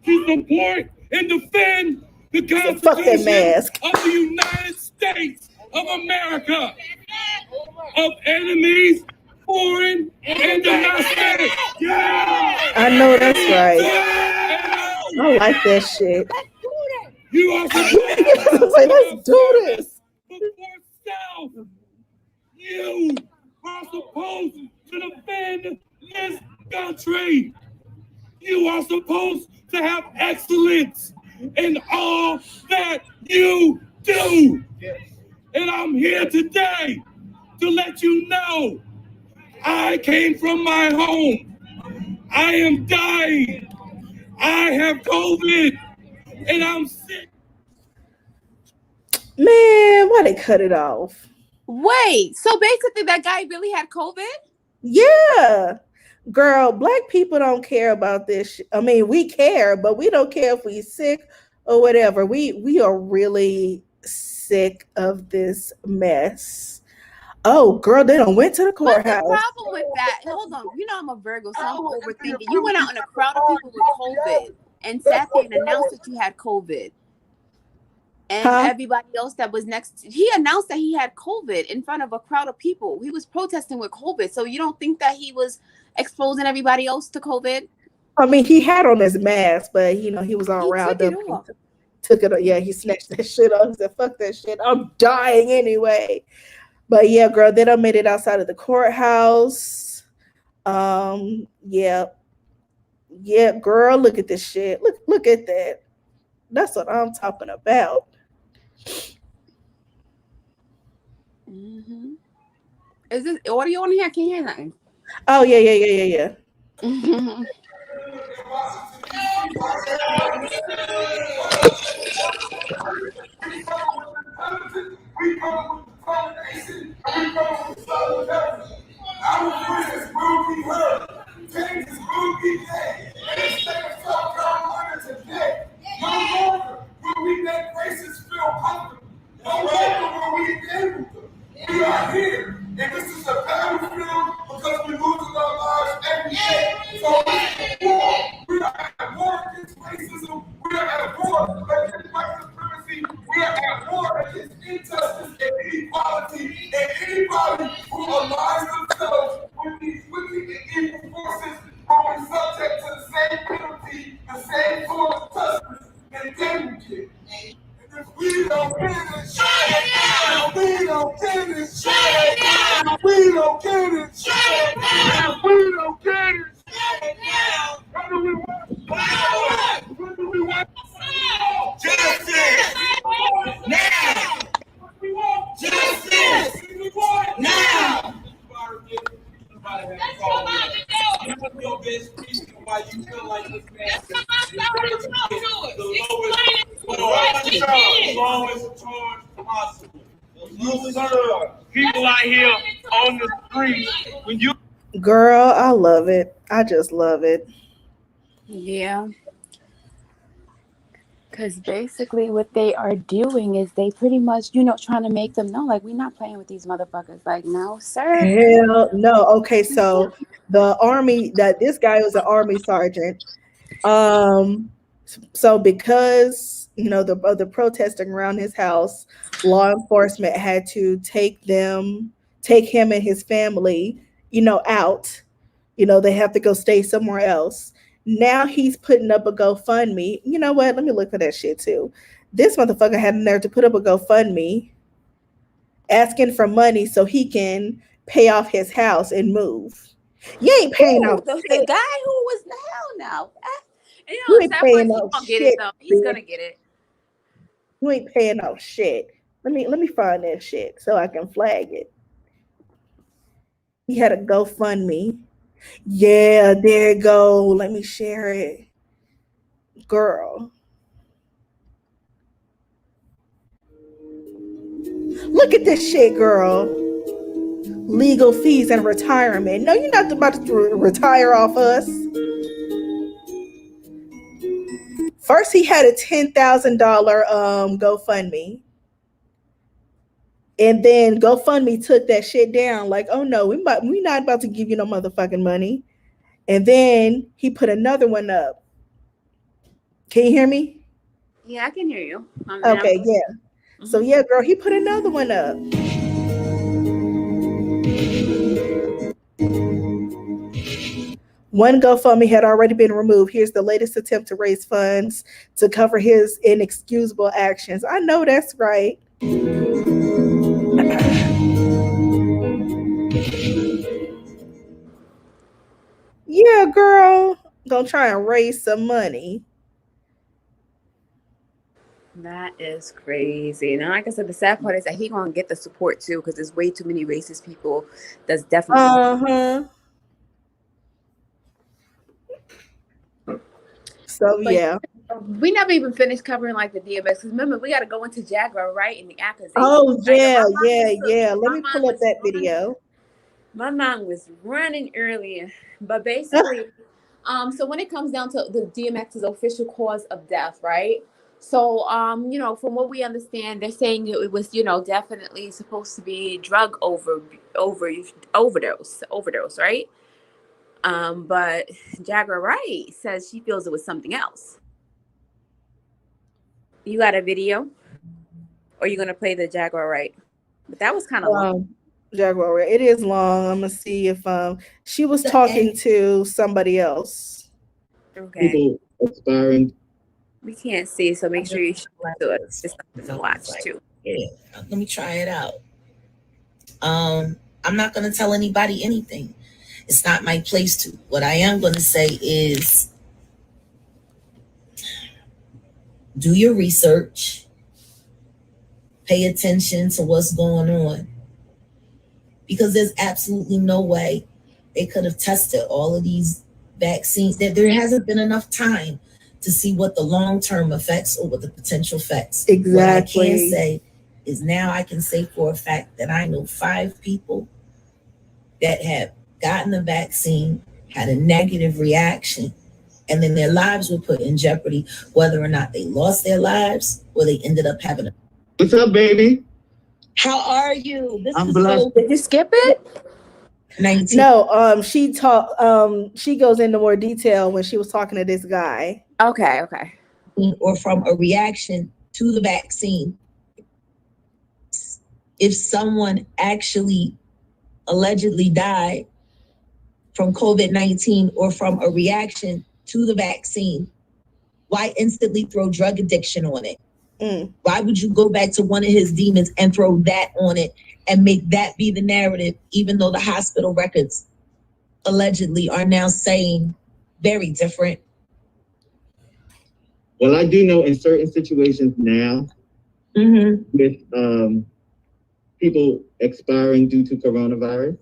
to support and defend the Constitution of the United States of America, of enemies, foreign and domestic. Yeah! I know that's right. Yeah! I like that shit. Let's do this. You are supposed like, let's do this. Before South, you are supposed to defend this country. You are supposed to have excellence in all that you do. And I'm here today to let you know I came from my home. I am dying. I have COVID and I'm sick. Man, why they cut it off? Wait, so basically that guy really had COVID? Yeah. Girl, black people don't care about this. I mean, we care, but we don't care if we sick or whatever. We are really sick of this mess. Oh, girl, they done went to the What's the courthouse. problem with that? Hold on. You know I'm a Virgo, so I'm overthinking. You went out in a crowd of people with COVID and sat there and announced that you had COVID. And everybody else that was next, he announced that he had COVID in front of a crowd of people. He was protesting with COVID. So you don't think that he was exposing everybody else to COVID? I mean, he had on his mask, but you know, he was all riled up. Took it off. Yeah, he snatched that shit off. He said, fuck that shit. I'm dying anyway. But yeah, girl, they done made it outside of the courthouse. Yeah. Yeah, girl, look at this shit. Look at that. That's what I'm talking about. Mm-hmm. Is this audio on here? I can't hear nothing. Oh, yeah. Our voices will be heard. Changes will be made. And the state of South Carolina today. No longer will we make racists feel comfortable. No longer will we enable them. We are here. And this is a battlefield because we're losing our lives every day. So we are at war against racism. We are at war against white supremacy. We are at war against injustice and inequality. And anybody who aligns themselves with these wicked and evil forces will be subject to the same penalty, the same form of justice and damage. And if we don't get it, shut it down. We don't get it, shut it down. We don't get it, shut it down. We don't get it, shut it down. What do we want? Power. What do we want? Justice. Now. What do we want? Justice. We want now. Let's go back to jail. Your best reason why you feel like this man is the lowest charge possible. People out here on the street when you. Girl, I love it. I just love it. Yeah. Because basically what they are doing is they pretty much, trying to make them know, like, we're not playing with these motherfuckers. Like, no, sir. Hell no. Okay, so the army, that this guy was an army sergeant. So because, the protesting around his house, law enforcement had to take him and his family, out. They have to go stay somewhere else. Now he's putting up a GoFundMe. You know what? Let me look for that shit too. This motherfucker had the nerve to put up a GoFundMe asking for money so he can pay off his house and move. You ain't paying no the guy who was hell no. You ain't paying no get shit. It, though. He's gonna get it. You ain't paying no shit. Let me find that shit so I can flag it. He had a GoFundMe. Yeah, there you go. Let me share it. Girl. Look at this shit, girl. Legal fees and retirement. No, you're not about to retire off us. First, he had a $10,000 GoFundMe. And then GoFundMe took that shit down. Like, oh no, we not about to give you no motherfucking money. And then he put another one up. Can you hear me? Yeah, I can hear you. Okay, yeah. Mm-hmm. So yeah, girl, he put another one up. One GoFundMe had already been removed. Here's the latest attempt to raise funds to cover his inexcusable actions. I know that's right. Yeah, girl. Gonna try and raise some money. That is crazy. Now, like I said, the sad part is that he's gonna get the support too, because there's way too many racist people. That's definitely So But yeah. we never even finished covering like the DMX. Because remember, we got to go into Jaguar, right? And the accusation. Oh Right? yeah, My mind yeah, was yeah. Let my me mind pull up was that running. video. My mind was running earlier, but basically, so when it comes down to the DMX's official cause of death, right? So, from what we understand, they're saying it was, definitely supposed to be drug overdose, right? But Jaguar Wright says she feels it was something else. You got a video, or you gonna play the Jaguar Wright? But that was kind of long. Jaguar, it is long. I'm gonna see if she was talking to somebody else. Okay. People expiring. We can't see, so make sure you show it to us. It's something to watch too. Yeah, let me try it out. I'm not going to tell anybody anything. It's not my place to. What I am going to say is do your research, pay attention to what's going on, because there's absolutely no way they could have tested all of these vaccines. There hasn't been enough time to see what the long-term effects or what the potential effects. Exactly. What I can say is now I can say for a fact that I know 5 people that have gotten the vaccine, had a negative reaction, and then their lives were put in jeopardy, whether or not they lost their lives or they ended up having a... What's up, baby? How are you? I'm blessed. Did you skip it? 19. No, she goes into more detail when she was talking to this guy. Okay. Or from a reaction to the vaccine. If someone actually allegedly died from COVID-19 or from a reaction to the vaccine, why instantly throw drug addiction on it? Why would you go back to one of his demons and throw that on it and make that be the narrative, even though the hospital records allegedly are now saying very different? Well, I do know in certain situations now, with people expiring due to coronavirus,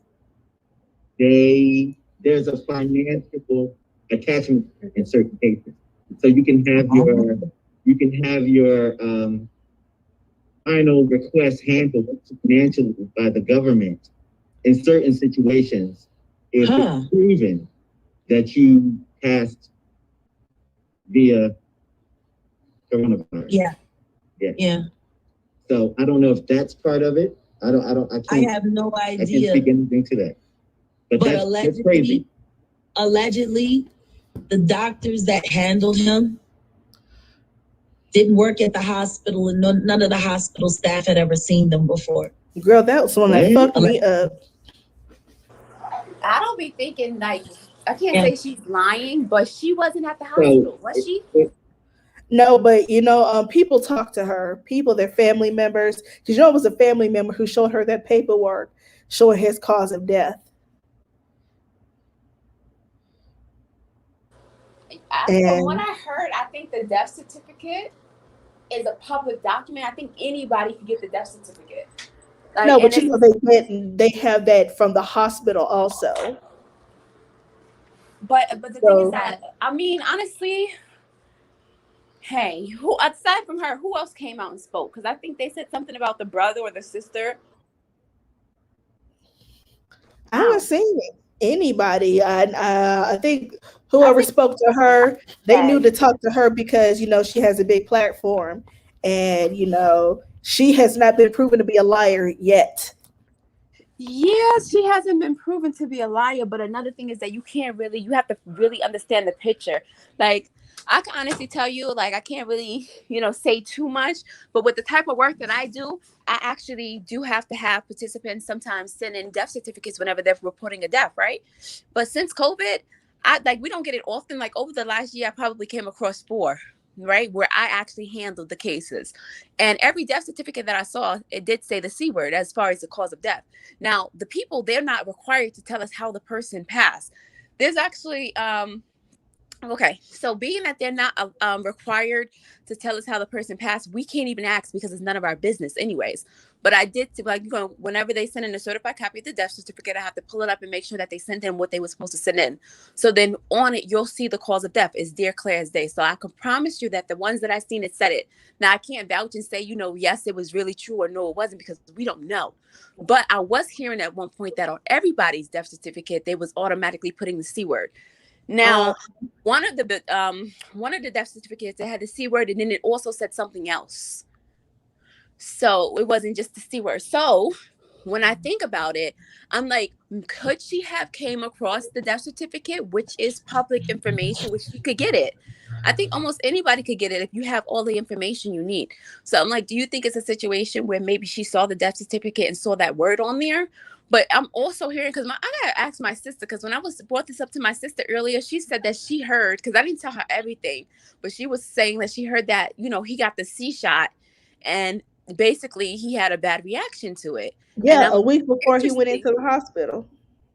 there's a financial attachment in certain cases. So you can have your final request handled financially by the government in certain situations if it's proven that you passed via coronavirus. Yeah. So I don't know if that's part of it. I have no idea. I can't speak anything to that. But that's crazy. Allegedly, the doctors that handled him didn't work at the hospital, and none of the hospital staff had ever seen them before. Girl, that was one that fucked me up. I don't be thinking like I can't say she's lying, but she wasn't at the hospital, was she? No, but people talk to her, their family members. Because it was a family member who showed her that paperwork showing his cause of death. From what I heard, I think the death certificate is a public document. I think anybody can get the death certificate. No, but they have that from the hospital also. But the thing is that, I mean, honestly, hey, who aside from her, who else came out and spoke? Because I think they said something about the brother or the sister. I haven't seen anybody. I think whoever spoke to her, they knew to talk to her because she has a big platform, and she has not been proven to be a liar yet. Yes, she hasn't been proven to be a liar, but another thing is that you have to really understand the picture. Like, I can honestly tell you, like, I can't really, say too much, but with the type of work that I do, I actually do have to have participants sometimes send in death certificates whenever they're reporting a death, right? But since COVID, we don't get it often. Like, over the last year, I probably came across 4, right, where I actually handled the cases. And every death certificate that I saw, it did say the C word as far as the cause of death. Now, the people, they're not required to tell us how the person passed. There's actually Okay, so being that they're not required to tell us how the person passed, we can't even ask because it's none of our business, anyways. But I did, like, whenever they send in a certified copy of the death certificate, I have to pull it up and make sure that they sent in what they were supposed to send in. So then on it, you'll see the cause of death is dear clear as day. So I can promise you that the ones that I've seen, it said it. Now I can't vouch and say, yes, it was really true, or no, it wasn't, because we don't know. But I was hearing at one point that on everybody's death certificate, they was automatically putting the C word. Now, one of the death certificates, it had the C word, and then it also said something else. So it wasn't just the C word. So when I think about it, I'm like, could she have came across the death certificate, which is public information, which she could get it? I think almost anybody could get it if you have all the information you need. So I'm like, do you think it's a situation where maybe she saw the death certificate and saw that word on there? But I'm also hearing, because I gotta ask my sister, because when I brought this up to my sister earlier, she said that she heard, because I didn't tell her everything, but she was saying that she heard that, he got the C shot, and basically he had a bad reaction to it. Yeah, a week before he went into the hospital.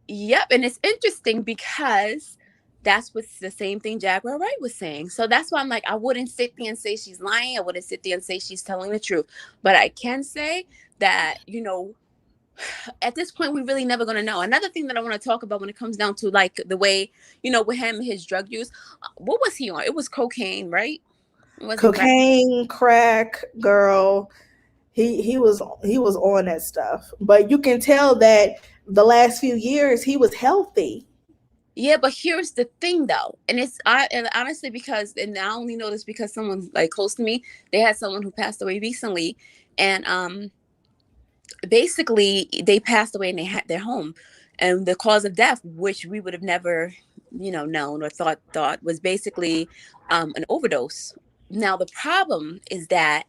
Yep, and it's interesting because that's what's the same thing Jaguar Wright was saying. So that's why I'm like, I wouldn't sit there and say she's lying. I wouldn't sit there and say she's telling the truth. But I can say that, at this point, we're really never going to know. Another thing that I want to talk about when it comes down to, like, the way, with him, his drug use, what was he on? It was cocaine, right? Cocaine, crack, girl. He was on that stuff. But you can tell that the last few years he was healthy. Yeah, but here's the thing, though, and honestly, because, and I only know this because someone, like, close to me, they had someone who passed away recently, and basically they passed away and they had their home, and the cause of death, which we would have never, known or thought was basically an overdose. Now the problem is that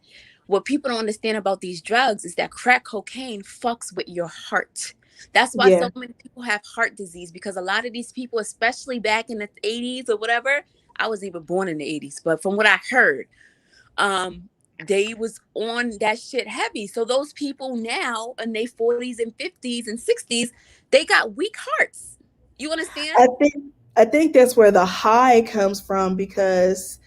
what people don't understand about these drugs is that crack cocaine fucks with your heart. That's why so many people have heart disease, because a lot of these people, especially back in the 80s or whatever, I wasn't even born in the 80s, but from what I heard, they was on that shit heavy. So those people now in their 40s and 50s and 60s, they got weak hearts. You understand? I think that's where the high comes from, because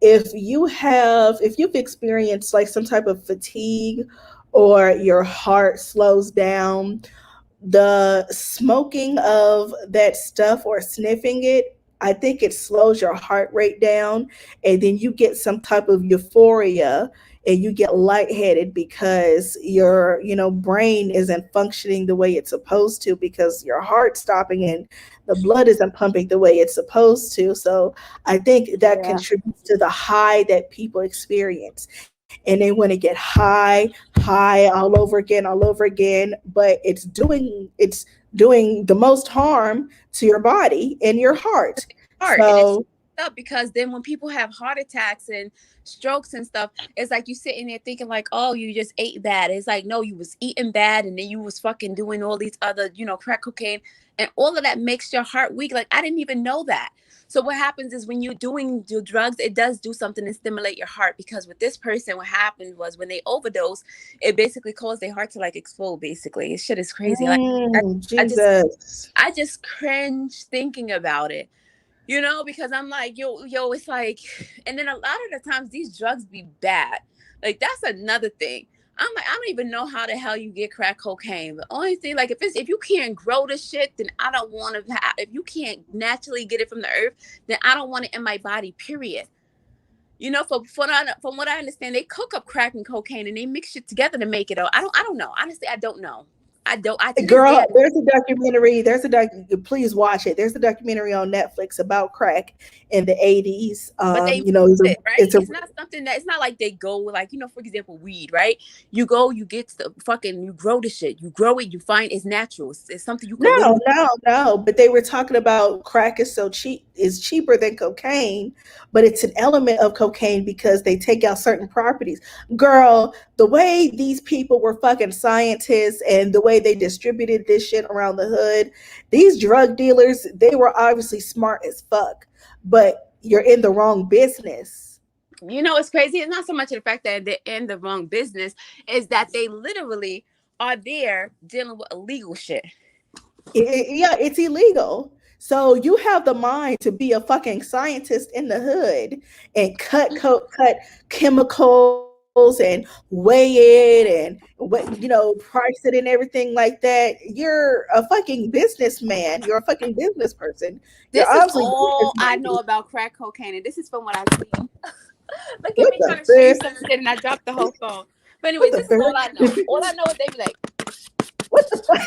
if you've experienced like some type of fatigue, or your heart slows down, the smoking of that stuff or sniffing it, I think it slows your heart rate down, and then you get some type of euphoria, and you get lightheaded because your brain isn't functioning the way it's supposed to, because your heart's stopping and the blood isn't pumping the way it's supposed to. So I think that contributes to the high that people experience. And they want to get high all over again, but it's doing the most harm to your body and your heart. So, up, because then when people have heart attacks and strokes and stuff, it's like you sitting there thinking like, oh, you just ate bad. It's like, no, you was eating bad, and then you was fucking doing all these other, crack cocaine, and all of that makes your heart weak. Like, I didn't even know that. So what happens is when you're doing your drugs, it does do something to stimulate your heart, because with this person, what happened was when they overdose, it basically caused their heart to like explode. Basically, shit is crazy. Jesus. I just cringe thinking about it. Because I'm like, yo, it's like, and then a lot of the times these drugs be bad. Like, that's another thing. I'm like, I don't even know how the hell you get crack cocaine. The only thing, like, if you can't grow the shit, then I don't want to have, if you can't naturally get it from the earth, then I don't want it in my body, period. From what I understand, they cook up crack and cocaine and they mix it together to make it. I don't know. Honestly, I don't know. Girl, there's a documentary. Please watch it. There's a documentary on Netflix about crack in the 80s. But they right? It's not something that, it's not like they go like, for example, weed, right? You go, you get the you grow the shit. You grow it, you find it's natural. It's something you can No. But they were talking about crack is so cheap, is cheaper than cocaine, but it's an element of cocaine because they take out certain properties. Girl, the way these people were fucking scientists and the way they distributed this shit around the hood, these drug dealers, they were obviously smart as fuck, but you're in the wrong business. It's crazy. It's not so much the fact that they're in the wrong business, is that they literally are there dealing with illegal shit. Yeah, it's illegal. So you have the mind to be a fucking scientist in the hood and cut chemicals and weigh it and price it and everything like that. You're a fucking businessman. You're a fucking business person. You're This is obviously business all I know minded. about crack cocaine, and this is from what I've seen. Look at What me the trying to show you fuck? some shit, and I dropped the whole phone. But What anyways, the this is all I know. fuck? All I know is they be like, What the fuck?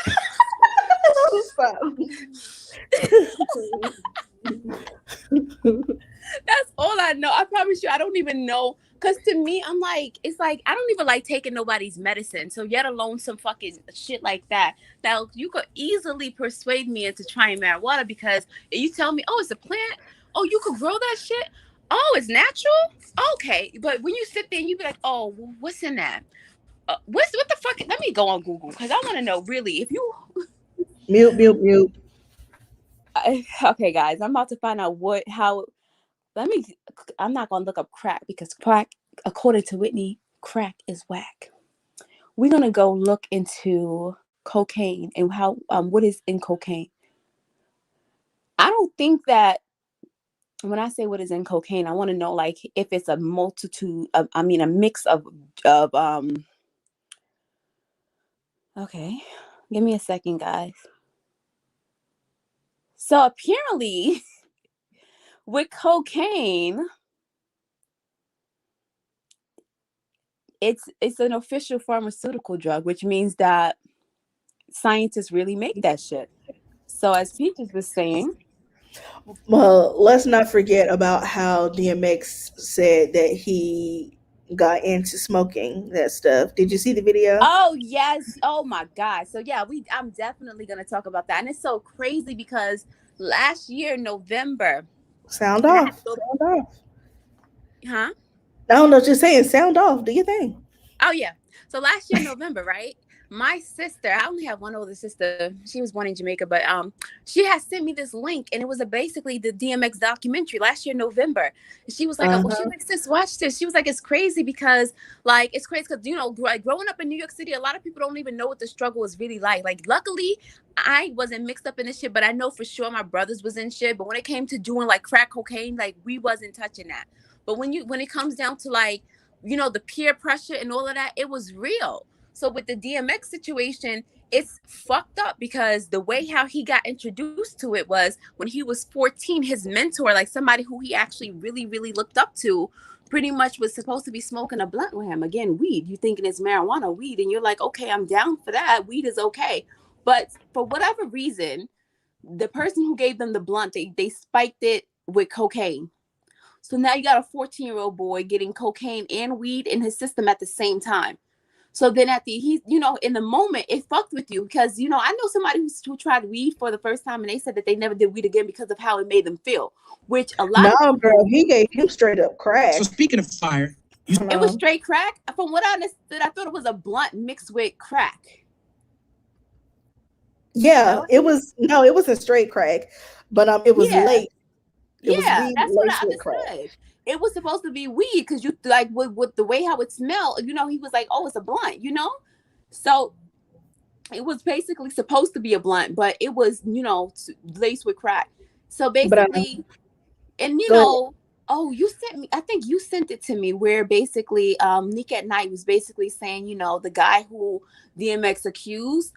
that's all I know. I promise you, I don't even know. Cause to me, I'm like, it's like I don't even like taking nobody's medicine. So yet alone some fucking shit like that. Now you could easily persuade me into trying marijuana because you tell me, oh, it's a plant. Oh, you could grow that shit. Oh, it's natural. Okay, but when you sit there and you be like, oh, what's in that? What the fuck? Let me go on Google because I want to know really if you. Mute. Okay, guys, I'm about to find out how. I'm not gonna look up crack because crack, according to Whitney, crack is whack. We're gonna go look into cocaine and how what is in cocaine. I don't think that when I say what is in cocaine, I want to know like if it's a multitude of, a mix of okay, give me a second, guys. So apparently with cocaine, it's an official pharmaceutical drug, which means that scientists really make that shit. So as Peaches was saying, Well, let's not forget about how DMX said that he got into smoking that stuff. Did you see the video? oh yes, oh my God. So yeah, I'm definitely gonna talk about that. And it's so crazy because last year, November, Sound and I had off. to go, Sound off. huh? I don't know, just saying, sound off. Do your thing. Oh yeah. So last year, November, right? My sister, I only have one older sister. She was born in Jamaica, but she had sent me this link, and it was basically the DMX documentary last year, November. And she was like, "Oh, she Uh-huh. was like, sis, watch this." She was like, "It's crazy because, like, it's crazy because like, growing up in New York City, a lot of people don't even know what the struggle is really like. Like, luckily, I wasn't mixed up in this shit, but I know for sure my brothers was in shit. But when it came to doing like crack cocaine, like we wasn't touching that. But when it comes down to like, the peer pressure and all of that, it was real." So with the DMX situation, it's fucked up because the way how he got introduced to it was when he was 14, his mentor, like somebody who he actually really, really looked up to, pretty much was supposed to be smoking a blunt with him. Again, weed. You thinking it's marijuana, weed, and you're like, okay, I'm down for that. Weed is okay. But for whatever reason, the person who gave them the blunt, they spiked it with cocaine. So now you got a 14-year-old boy getting cocaine and weed in his system at the same time. So then in the moment, it fucked with you because, I know somebody who tried weed for the first time and they said that they never did weed again because of how it made them feel, which a lot No, of people, girl, he gave him straight up crack. So speaking of fire, it was straight crack. From what I understood, I thought it was a blunt mixed with crack. Yeah, it was a straight crack, but it was Yeah. late. It was Yeah, weed that's what laced I with crack. understood. It was supposed to be weed because you like with the way how it smelled, he was like, oh, it's a blunt, So it was basically supposed to be a blunt, but it was, laced with crack. So basically, and oh, you sent me, I think you sent it to me where basically Nick at Night was basically saying, the guy who DMX accused,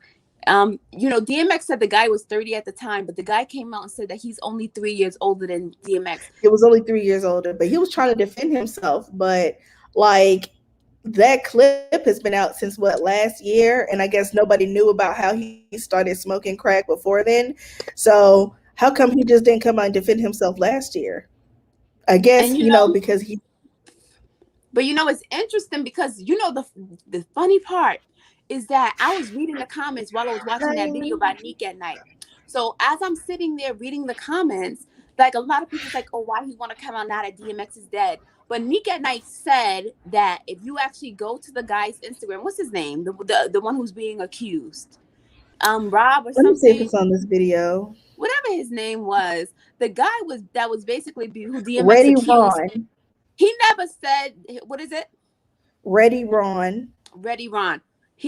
DMX said the guy was 30 at the time, but the guy came out and said that he's only 3 years older than DMX. It was only 3 years older, but he was trying to defend himself. But like that clip has been out since last year, and I guess nobody knew about how he started smoking crack before then. So how come he just didn't come out and defend himself last year? I guess because he. But it's interesting because the funny part is that I was reading the comments while I was watching that video by Nick at Night. So as I'm sitting there reading the comments, like a lot of people's like, oh, why he want to come out now that DMX is dead? But Nick at Night said that if you actually go to the guy's Instagram, what's his name? The one who's being accused, Rob or Let me see if something. it's on this video. Whatever his name was, the guy that was basically who DMX Ready accused. Ron. He never said, what is it? Ready Ron. Ready Ron.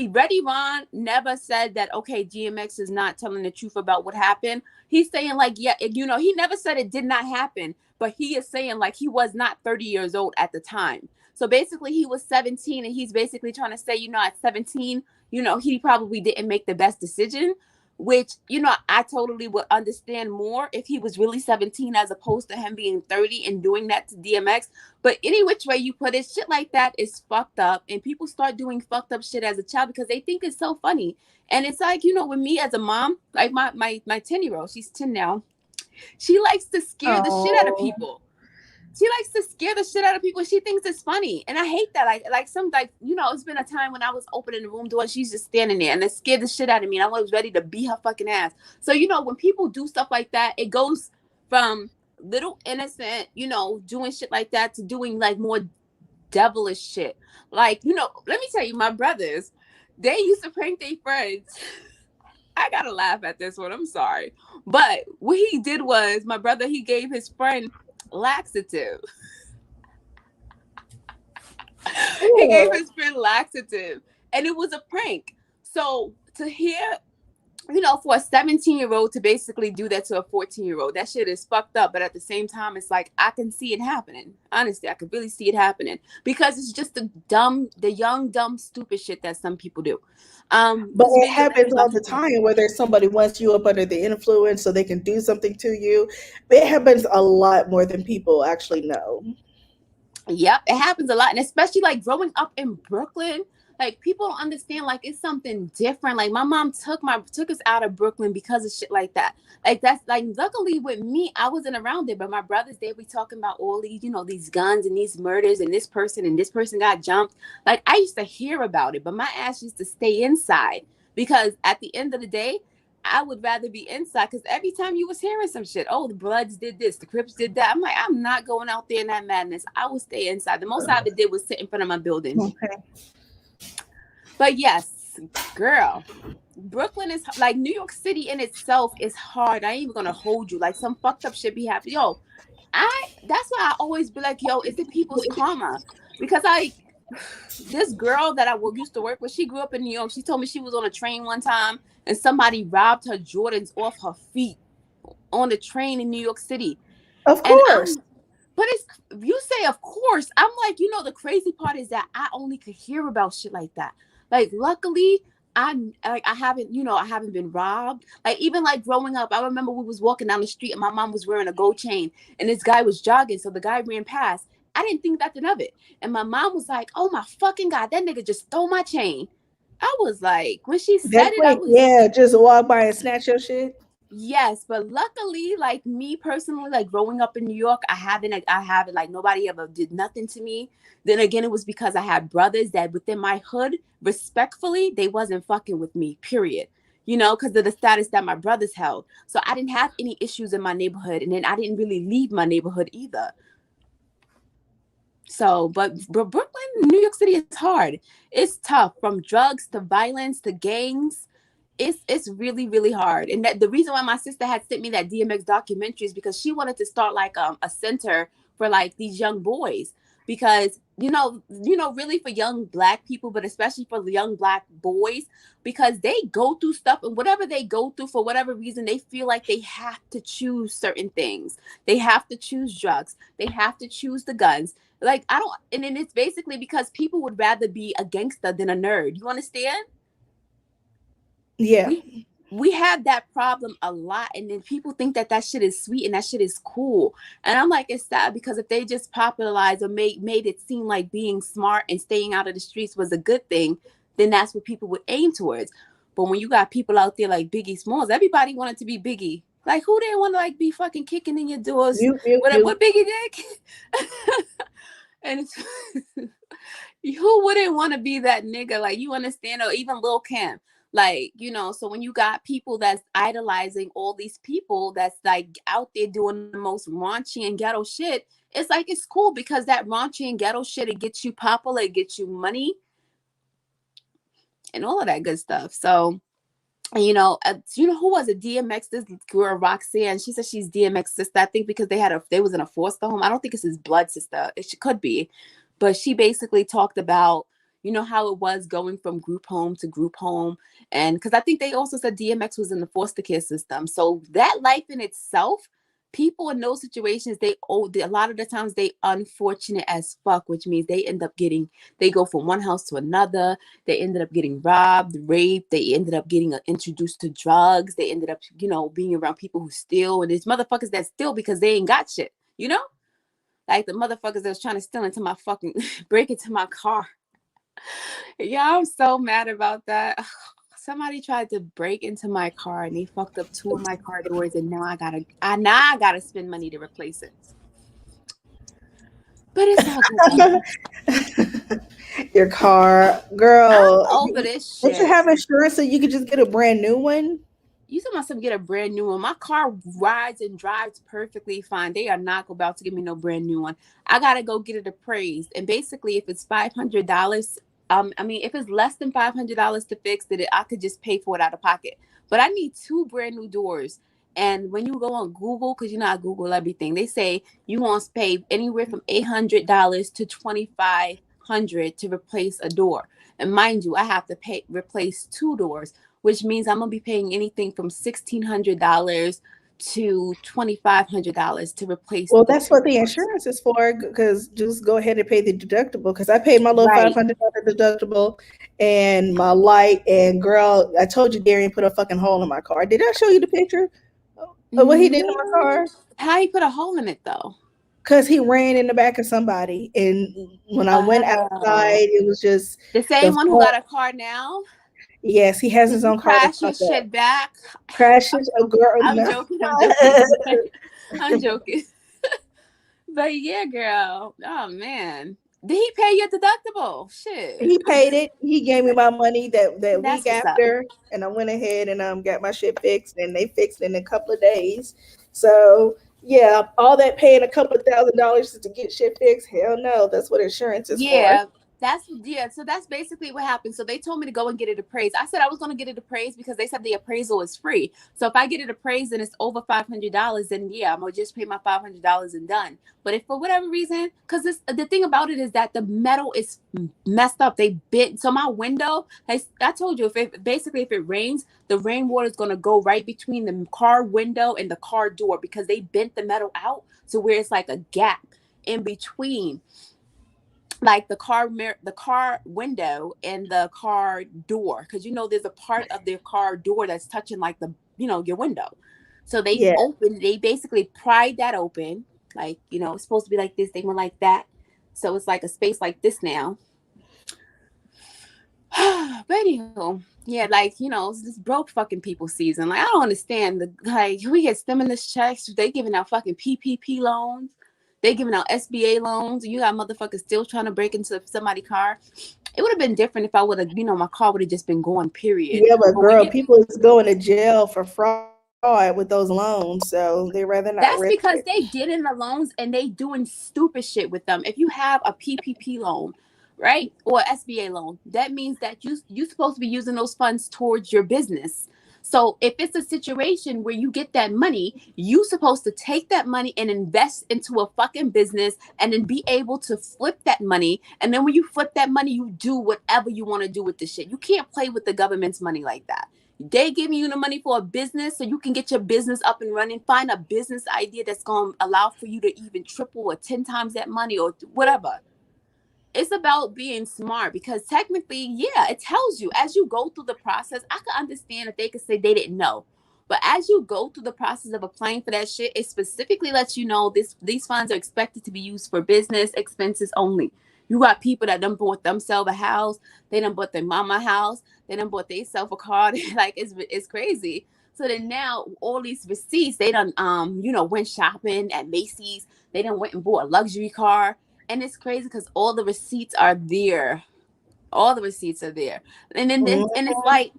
Ready Ron never said that, okay, DMX is not telling the truth about what happened. He's saying like, yeah, you know, he never said it did not happen, but he is saying like he was not 30 years old at the time. So basically he was 17 and he's basically trying to say, you know, at 17, you know, he probably didn't make the best decision, which, you know, I totally would understand more if he was really 17 as opposed to him being 30 and doing that to DMX. But any which way you put it, shit like that is fucked up. And people start doing fucked up shit as a child because they think it's so funny. And it's like, you know, with me as a mom, like my 10-year-old, she's 10 now. She likes to scare the shit out of people. She likes to scare the shit out of people. She thinks it's funny. And I hate that. Like, you know, it's been a time when I was opening the room door and she's just standing there and it scared the shit out of me. And I was ready to beat her fucking ass. So, you know, when people do stuff like that, it goes from little innocent, you know, doing shit like that to doing like more devilish shit. Like, you know, let me tell you, my brothers, they used to prank their friends. I gotta laugh at this one. I'm sorry. But what he did was, my brother, he gave his friend laxative. He gave his friend laxative. And it was a prank. So to hear, you know, for a 17-year-old to basically do that to a 14-year-old, that shit is fucked up. But at the same time, it's like, I can see it happening. Honestly, I could really see it happening because it's just the young, dumb, stupid shit that some people do. But it happens all the time where there's somebody wants you up under the influence so they can do something to you. It happens a lot more than people actually know. Yep, it happens a lot. And especially like growing up in Brooklyn, like people don't understand, like it's something different. Like my mom took us out of Brooklyn because of shit like that. Like that's like, luckily with me, I wasn't around it, but my brothers, they be talking about all these, you know, these guns and these murders and this person got jumped. Like I used to hear about it, but my ass used to stay inside because at the end of the day, I would rather be inside because every time you was hearing some shit, oh, the Bloods did this, the Crips did that. I'm like, I'm not going out there in that madness. I will stay inside. The most I ever did was sit in front of my building. Okay. But yes, girl, Brooklyn is like New York City in itself is hard. I ain't even gonna hold you. Like some fucked up shit be happening. Yo, that's why I always be like, yo, is it people's karma? Because this girl that I used to work with, she grew up in New York. She told me she was on a train one time and somebody robbed her Jordans off her feet on the train in New York City. Of course. But you say, of course. I'm like, you know, the crazy part is that I only could hear about shit like that. Like, luckily, I haven't been robbed. Like, even like growing up, I remember we was walking down the street and my mom was wearing a gold chain and this guy was jogging. So the guy ran past. I didn't think nothing of it. And my mom was like, oh my fucking God, that nigga just stole my chain. I was like, when she said it, just walk by and snatch your shit. Yes, but luckily, like me personally, like growing up in New York, I haven't like nobody ever did nothing to me. Then again, it was because I had brothers that within my hood, respectfully, they wasn't fucking with me, period. You know, because of the status that my brothers held. So I didn't have any issues in my neighborhood. And then I didn't really leave my neighborhood either. So, but Brooklyn, New York City is hard. It's tough, from drugs to violence to gangs. It's really, really hard. And that the reason why my sister had sent me that DMX documentary is because she wanted to start like a center for like these young boys, because you know really for young Black people, but especially for the young Black boys, because they go through stuff, and whatever they go through, for whatever reason, they feel like they have to choose certain things. They have to choose drugs. They have to choose the guns. Like and then it's basically because people would rather be a gangster than a nerd. You understand? Yeah. We have that problem a lot, and then people think that shit is sweet and that shit is cool. And I'm like, it's sad, because if they just popularized or made it seem like being smart and staying out of the streets was a good thing, then that's what people would aim towards. But when you got people out there like Biggie Smalls, everybody wanted to be Biggie. Like, who didn't want to like be fucking kicking in your doors? What Biggie did? And who wouldn't want to be that nigga? Like, you understand? Or even Lil Kim. Like, you know, so when you got people that's idolizing all these people that's like out there doing the most raunchy and ghetto shit, it's like, it's cool, because that raunchy and ghetto shit, it gets you popular, it gets you money and all of that good stuff. So, you know who was it? DMX, this girl Roxanne, she said she's DMX's sister, I think, because they was in a foster home. I don't think it's his blood sister. Could be. But she basically talked about, You know how it was going from group home to group home. And because I think they also said DMX was in the foster care system. So that life in itself, people in those situations, a lot of the times they unfortunate as fuck, which means they go from one house to another. They ended up getting robbed, raped. They ended up getting introduced to drugs. They ended up, being around people who steal. And there's motherfuckers that steal because they ain't got shit, Like the motherfuckers that was trying to steal into my fucking, break into my car. Yeah, I'm so mad about that. Somebody tried to break into my car and they fucked up 2 of my car doors, and now I gotta spend money to replace it. But it's all good. Your car, girl. I'm over this shit. Don't you have insurance so you could just get a brand new one? You talking about something, get a brand new one? My car rides and drives perfectly fine. They are not about to give me no brand new one. I gotta go get it appraised. And basically, if it's $500, if it's less than $500 to fix it, I could just pay for it out of pocket. But I need 2 brand new doors. And when you go on Google, because I Google everything, they say you want to pay anywhere from $800 to $2,500 to replace a door. And mind you, I have to replace 2 doors, which means I'm gonna be paying anything from $1,600 to $2,500 to replace. Well, that's what the insurance is for, because just go ahead and pay the deductible. Because I paid my little $500 deductible and my light. And girl, I told you Darian put a fucking hole in my car. Did I show you the picture of what he did to my car? How he put a hole in it though? Because he ran in the back of somebody, and when I went outside, it was just the same one who got a car now. Yes, he has his own car. Crash his shit back. Crashes a girl. I'm joking. I'm joking. But yeah, girl. Oh man. Did he pay your deductible? Shit. He paid it. He gave me my money that week after, and I went ahead and got my shit fixed, and they fixed it in a couple of days. So yeah, all that paying a couple of $1,000s to get shit fixed, hell no. That's what insurance is for. So that's basically what happened. So they told me to go and get it appraised. I said I was going to get it appraised because they said the appraisal is free. So if I get it appraised and it's over $500, then yeah, I'm going to just pay my $500 and done. But if for whatever reason, because the thing about it is that the metal is messed up. They bent. So my window, I told you, if it rains, the rainwater is going to go right between the car window and the car door because they bent the metal out to where it's like a gap in between, like the car window and the car door, because there's a part of their car door that's touching like the your window. So they they basically pried that open, like it's supposed to be like this, they went like that, so it's like a space like this now. But anywho, yeah, like it's this broke fucking people season. Like I don't understand we get stimulus checks, they giving out fucking PPP loans. They giving out SBA loans. You got motherfuckers still trying to break into somebody's car. It would have been different if I would have, my car would have just been going, period. Yeah, but girl, people is going to jail for fraud with those loans, so they rather not. That's because they getting the loans and they doing stupid shit with them. If you have a PPP loan, right, or SBA loan, that means that you're supposed to be using those funds towards your business. So if it's a situation where you get that money, you're supposed to take that money and invest into a fucking business and then be able to flip that money. And then when you flip that money, you do whatever you want to do with the shit. You can't play with the government's money like that. They giving you the money for a business so you can get your business up and running. Find a business idea that's going to allow for you to even triple or 10 times that money or whatever. It's about being smart, because technically, yeah, it tells you as you go through the process. I could understand if they could say they didn't know, but as you go through the process of applying for that shit, it specifically lets you know these funds are expected to be used for business expenses only. You got people that done bought themselves a house, they done bought their mama a house, they done bought themselves a car. Like it's crazy. So then now all these receipts, they done went shopping at Macy's, they done went and bought a luxury car. And it's crazy because all the receipts are there. All the receipts are there. And then and it's like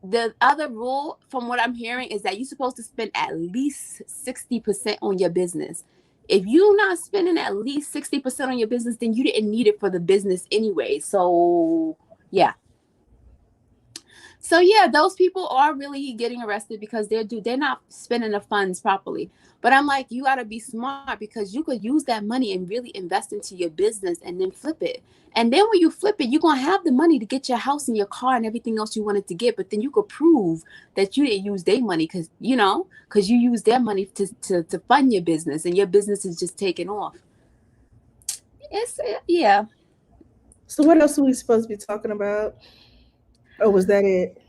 the other rule from what I'm hearing is that you're supposed to spend at least 60% on your business. If you're not spending at least 60% on your business, then you didn't need it for the business anyway. So yeah. So yeah, those people are really getting arrested because they're not spending the funds properly. But I'm like, you got to be smart because you could use that money and really invest into your business and then flip it. And then when you flip it, you're going to have the money to get your house and your car and everything else you wanted to get. But then you could prove that you didn't use their money because you used their money to fund your business and your business is just taking off. Yeah. So what else are we supposed to be talking about? Oh, was that it?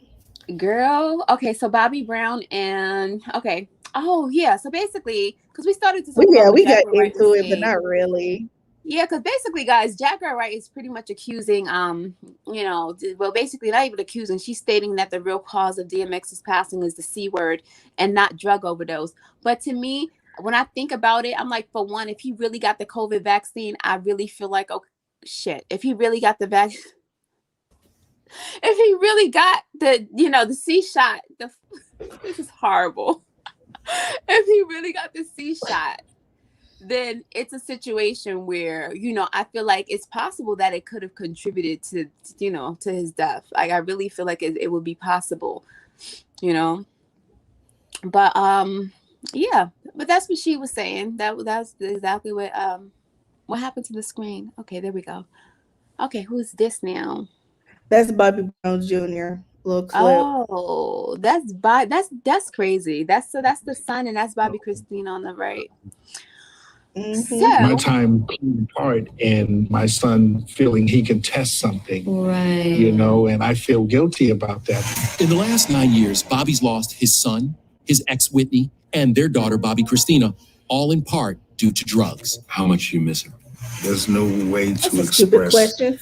Girl, okay, so Bobby Brown and okay. Oh yeah, so basically, because we started to talk about what We got Jack Wright was into it, but saying. not really. Yeah, because basically, guys, Jack Wright is pretty much accusing, well, basically not even accusing. She's stating that the real cause of DMX's passing is the C word and not drug overdose. But to me, when I think about it, I'm like, for one, if he really got the COVID vaccine, I really feel like, oh shit, if he really got the vaccine. If he really got the C shot, this is horrible. If he really got the C shot, then it's a situation where, I feel like it's possible that it could have contributed to his death. Like, I really feel like it would be possible, but, yeah, but that's what she was saying. That's exactly what happened to the screen. Okay, there we go. Okay, who's this now? That's Bobby Brown Jr. Little clip. Oh, that's crazy. That's the son, and that's Bobby Christine on the right. Mm-hmm. So My time playing part and my son feeling he can test something, Right. And I feel guilty about that. In the last 9 years, Bobby's lost his son, his ex Whitney, and their daughter Bobby Christina, all in part due to drugs. How much you miss her? There's no way That's to a stupid express question.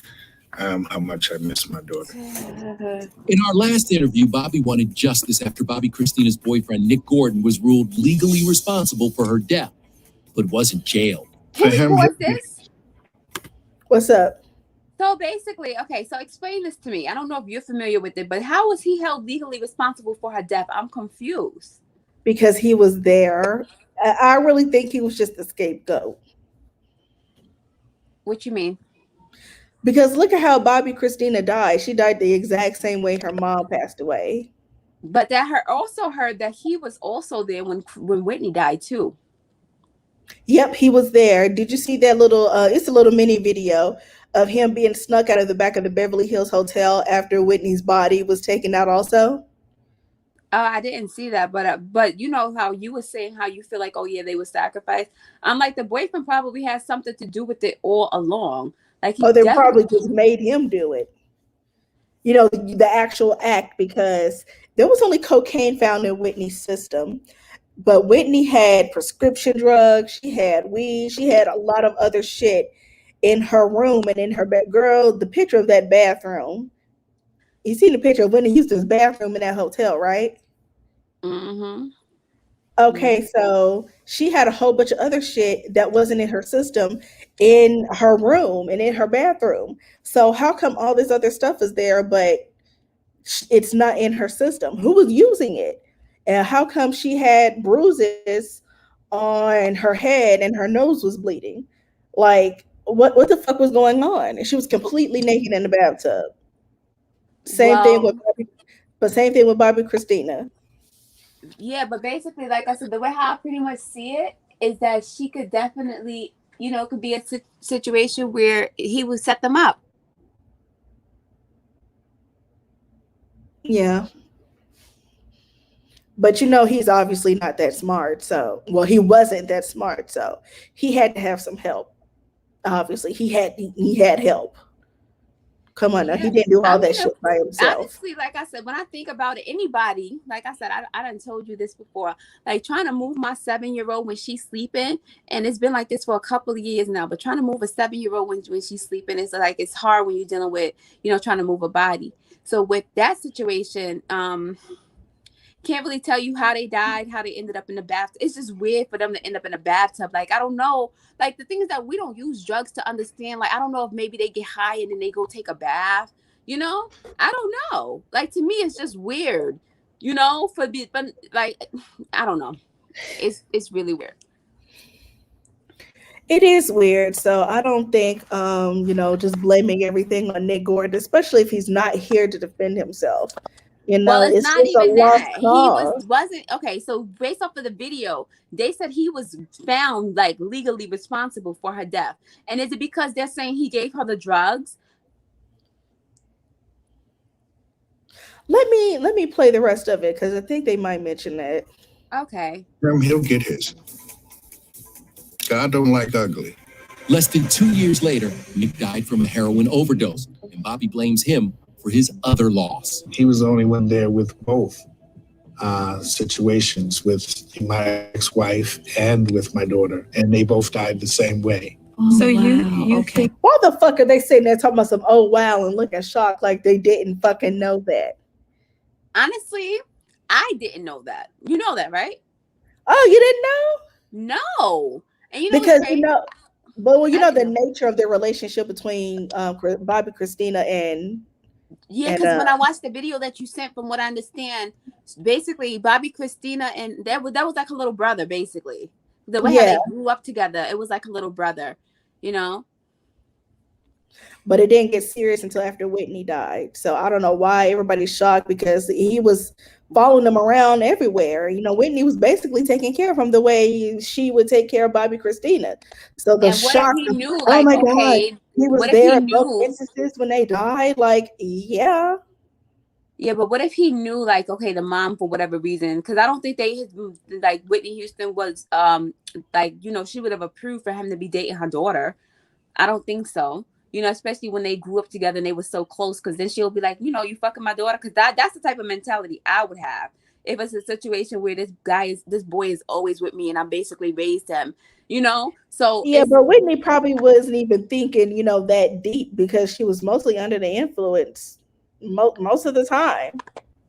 how much I miss my daughter. In our last interview, Bobby wanted justice after Bobby Christina's boyfriend, Nick Gordon, was ruled legally responsible for her death, but wasn't jailed. can we him, pause this? What's up? So basically, okay, so explain this to me. I don't know if you're familiar with it, but how was he held legally responsible for her death? I'm confused. Because he was there. I really think he was just the scapegoat. What you mean? Because look at how Bobby Christina died. She died the exact same way her mom passed away. But also heard that he was also there when Whitney died too. Yep, he was there. Did you see that little it's a little mini video of him being snuck out of the back of the Beverly Hills Hotel after Whitney's body was taken out also? Oh, I didn't see that, but you know how you were saying how you feel like, oh yeah, they were sacrificed. I'm like, the boyfriend probably has something to do with it all along. Like, They probably just made him do it. The actual act, because there was only cocaine found in Whitney's system. But Whitney had prescription drugs, she had weed, she had a lot of other shit in her room and in her bed. Girl, the picture of that bathroom. You seen the picture of Whitney Houston's bathroom in that hotel, right? Mm-hmm. Okay, so she had a whole bunch of other shit that wasn't in her system in her room and in her bathroom. So how come all this other stuff is there, but it's not in her system? Who was using it? And how come she had bruises on her head and her nose was bleeding? Like, what the fuck was going on? And she was completely naked in the bathtub. Same thing with Bobby Christina. Yeah, but basically, like I said, the way how I pretty much see it is that she could definitely, could be a situation where he would set them up. Yeah. But he's obviously not that smart. So, he wasn't that smart. So he had to have some help. Obviously, he had help. Come on now, he didn't do all that shit by himself. Honestly, like I said, when I think about it, anybody, like I said, I done told you this before, like trying to move my 7-year-old when she's sleeping, and it's been like this for a couple of years now, but trying to move a 7-year-old when she's sleeping, it's like, it's hard when you're dealing with, trying to move a body. So with that situation, can't really tell you how they died, how they ended up in the bathtub. It's just weird for them to end up in a bathtub. Like, I don't know. Like, the thing is that we don't use drugs to understand. Like, I don't know if maybe they get high and then they go take a bath. I don't know. Like, to me, it's just weird. But like, I don't know. It's really weird. It is weird. So I don't think, just blaming everything on Nick Gordon, especially if he's not here to defend himself. You know, Well, it's it's not just a even lost that. He cause. wasn't okay. So based off of the video, they said he was found like legally responsible for her death. And is it because they're saying he gave her the drugs? Let me play the rest of it because I think they might mention that. Okay. He'll get his. God don't like ugly. Less than 2 years later, Nick died from a heroin overdose, and Bobby blames him for his other loss. He was the only one there with both situations, with my ex-wife and with my daughter, and they both died the same way. Oh, so you think Why the fuck are they sitting there talking about some oh wow and looking shocked like they didn't fucking know that? Honestly, I didn't know that. You know that, right? Oh, you didn't know? No. And you know Because what's you crazy? know, but well, you I know the didn't know. nature of their relationship between Bobby, Christina, and Yeah, because when I watched the video that you sent, from what I understand, basically Bobby, Christina, and that was like a little brother, basically. The way how yeah, they grew up together, it was like a little brother, you know? but it didn't get serious until after Whitney died. So I don't know why everybody's shocked because he was following them around everywhere. You know, Whitney was basically taking care of him the way she would take care of Bobby, Christina. So the And what if shock he of, knew, oh like, my God, okay, he was what if there he at both knew? instances when they died. Like, yeah. Yeah, but what if he knew, like, okay, the mom, for whatever reason, because I don't think like, Whitney Houston was, like, you know, she would have approved for him to be dating her daughter. I don't think so. You know, especially when they grew up together and they were so close, because then she'll be like, you know, you fucking my daughter, because that's the type of mentality I would have if it's a situation where this boy is always with me and I basically raised him, you know? So Yeah, it's, but Whitney probably wasn't even thinking, you know, that deep because she was mostly under the influence most of the time.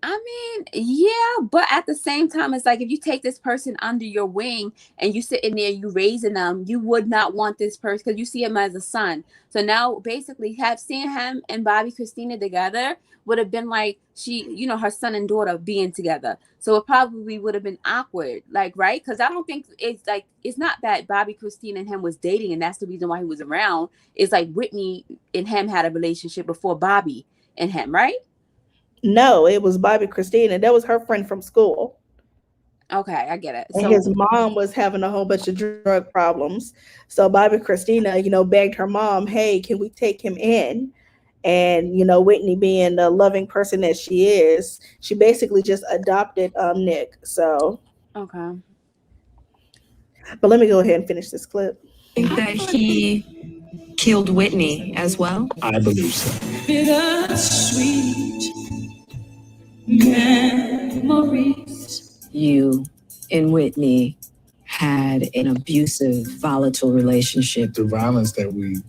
I mean, yeah, but at the same time, it's like if you take this person under your wing and you sit in there, you raising them, you would not want this person because you see him as a son. So now, basically, seeing him and Bobby Christina together would have been like you know, her son and daughter being together. So it probably would have been awkward, like, right? Because I don't think it's not that Bobby Christina and him was dating and that's the reason why he was around. It's like Whitney and him had a relationship before Bobby and him, right? No, it was Bobby Christina. That was her friend from school. Okay, I get it. And So his mom was having a whole bunch of drug problems. So Bobby Christina, you know, begged her mom, hey, can we take him in? And, you know, Whitney being the loving person that she is, she basically just adopted Nick. So, okay. but let me go ahead and finish this clip. think that he killed Whitney as well? I believe so. Bittersweet memories. You and Whitney had an abusive, volatile relationship. The violence that we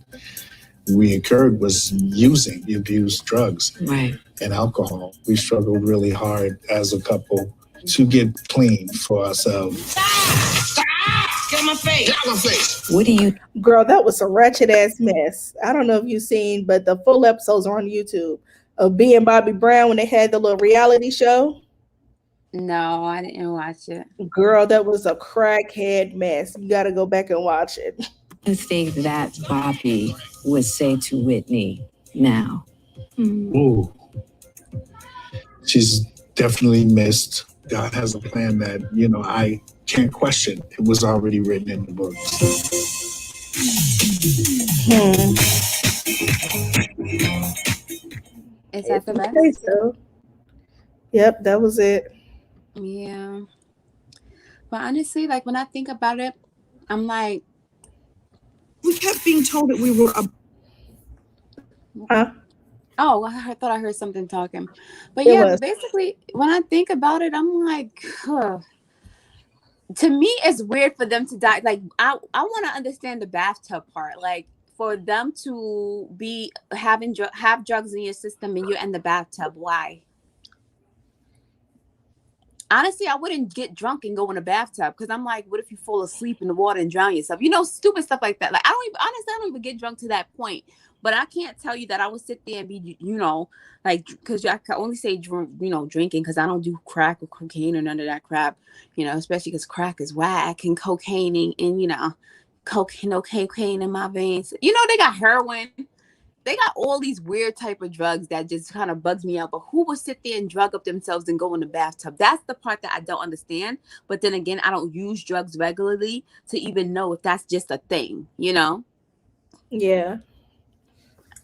incurred was using. We abused drugs and alcohol. We struggled really hard as a couple to get clean for ourselves. Get my face. Get my face. What do you... Girl, that was a wretched ass mess. I don't know if you've seen, but the full episodes are on YouTube of B and Bobby Brown when they had the little reality show. No, I didn't watch it. Girl, that was a crackhead mess. You got to go back and watch it. I think that Bobby would say to Whitney now? Ooh. She's definitely missed. God has a plan that, you know, I can't question. It was already written in the book. Is that the best? Okay, so. Yep, that was it. Yeah. But honestly, like, when I think about it, I'm like, We kept being told that we were Huh? oh, I thought I heard something talking. But It yeah, was. basically, when I think about it, I'm like, to me, it's weird for them to die. Like, I want to understand the bathtub part. Like, for them to be have drugs in your system and you're in the bathtub, why? Honestly, I wouldn't get drunk and go in a bathtub because I'm like, what if you fall asleep in the water and drown yourself? You know, stupid stuff like that. Like, I don't even get drunk to that point. But I can't tell you that I would sit there and be, you know, like, because I can only say, you know, drinking, because I don't do crack or cocaine or none of that crap, you know, especially because crack is whack and cocaine and, you know, cocaine in my veins. You know, they got heroin. they got all these weird type of drugs that just kind of bugs me out. But who would sit there and drug up themselves and go in the bathtub? That's the part that I don't understand. But then again, I don't use drugs regularly to even know if that's just a thing, you know? Yeah.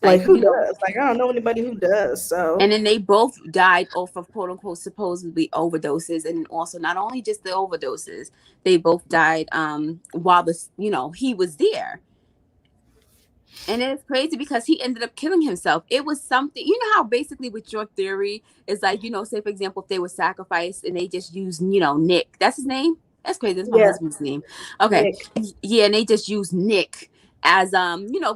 Like who you know, does? Like I don't know anybody who does. So and then they both died off of quote unquote supposedly overdoses, and also not only just the overdoses, they both died while he was there. And it's crazy because he ended up killing himself. It was something, you know how basically with your theory is like, say for example, if they were sacrificed and they just used, Nick, that's his name. That's crazy. That's my husband's name. Okay. Nick. Yeah. And they just used Nick as,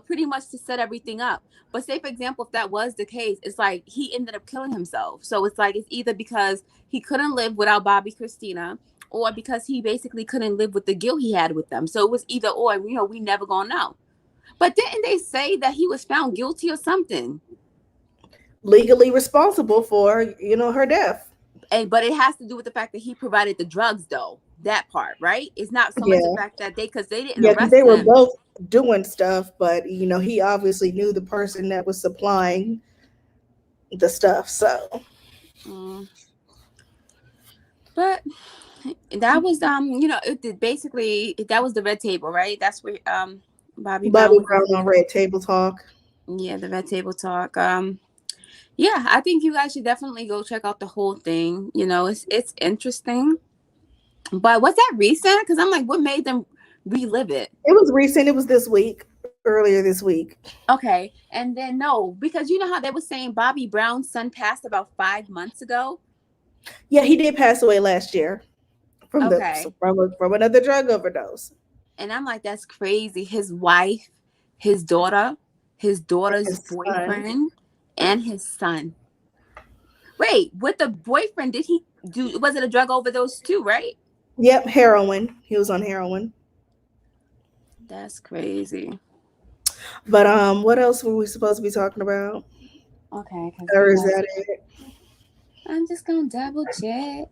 pretty much to set everything up. But say for example, if that was the case, it's like he ended up killing himself. So it's like, it's either because he couldn't live without Bobby Christina, or because he basically couldn't live with the guilt he had with them. So it was either or, we never gonna know. But didn't they say that he was found guilty or something? Legally responsible for, her death. But it has to do with the fact that he provided the drugs, though. That part, right? It's not so much the fact that because they didn't arrest because they were him. both doing stuff, but he obviously knew the person that was supplying the stuff. So, but that was basically that was the Red Table, right? That's where Bobby Brown on Red Table Talk. Yeah, the Red Table Talk. Yeah, I think you guys should definitely go check out the whole thing. It's interesting. But was that recent? Because I'm like, what made them relive it? It was recent. It was earlier this week. Okay. And then no, because you know how they were saying Bobby Brown's son passed about 5 months ago? Yeah, he did pass away last year from another drug overdose. And I'm like, that's crazy. His wife, his daughter's boyfriend, and his son. Wait, with the boyfriend, was it a drug overdose too, right? Yep, heroin. He was on heroin. That's crazy. But what else were we supposed to be talking about? Okay. Or is that it? I'm just gonna double check.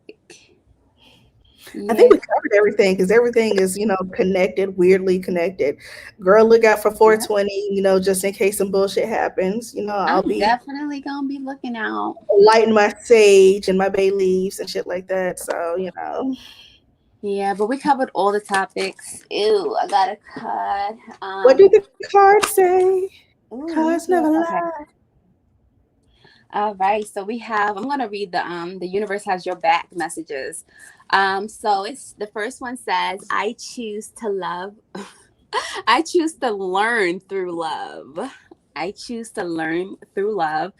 I think we covered everything because everything is, connected, weirdly connected. Girl, look out for 420, just in case some bullshit happens. I'll be definitely gonna be looking out. Lighting my sage and my bay leaves and shit like that. So, Yeah, but we covered all the topics. Ew, I got a card. What did the card say? Cards never lie. All right, so we have. I'm gonna read the universe has your back messages. So it's the first one says, "I choose to love. I choose to learn through love. I choose to learn through love.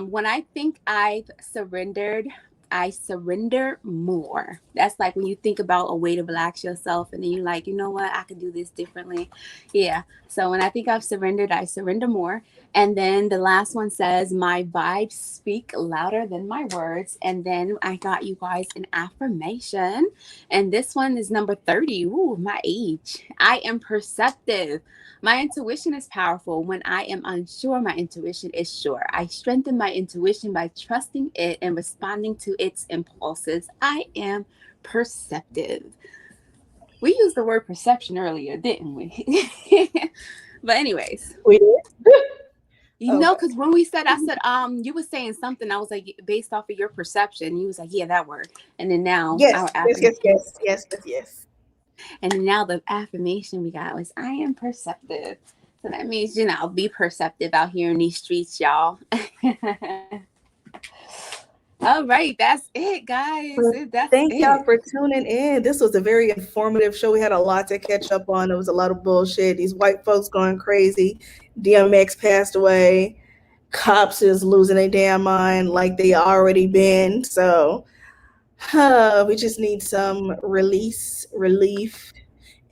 When I think I've surrendered, I surrender more." That's like when you think about a way to relax yourself and then you're like, you know what, I could do this differently. Yeah. So when I think I've surrendered, I surrender more. And then the last one says, "My vibes speak louder than my words." And then I got you guys an affirmation. And this one is number 30. Ooh, my age. "I am perceptive. My intuition is powerful. When I am unsure, my intuition is sure. I strengthen my intuition by trusting it and responding to its impulses. I am perceptive." We used the word perception earlier, didn't we? But anyways. We did? Because when we said, I said, you were saying something. I was like, based off of your perception. You was like, yeah, that word. And then now. Yes. And then now the affirmation we got was, "I am perceptive." So that means, be perceptive out here in these streets, y'all. All right, that's it, guys. Thank y'all for tuning in. This was a very informative show. We had a lot to catch up on. There was a lot of bullshit. These white folks going crazy. DMX passed away. Cops is losing their damn mind like they already been. So we just need some relief,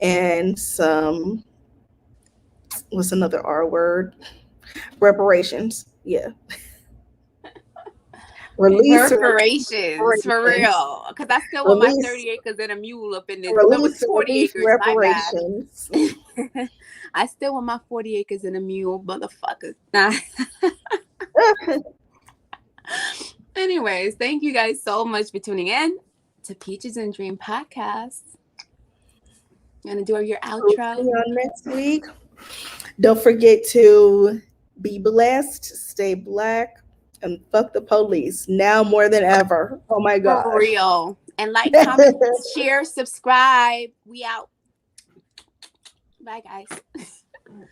and some, what's another R word? Reparations. Yeah. Reparations, for real. Because I still want my 30 acres and a mule up in this. No, it's 40 acres. Reparations. My bad. I still want my 40 acres and a mule, motherfucker. Nah. Anyways, thank you guys so much for tuning in to Peaches and Dream podcast. You want to do your outro? See you next week. Don't forget to Be blessed, stay black, and fuck the police now more than ever. Oh my gosh. For real. And like, comment, share, subscribe. We out. Bye, guys.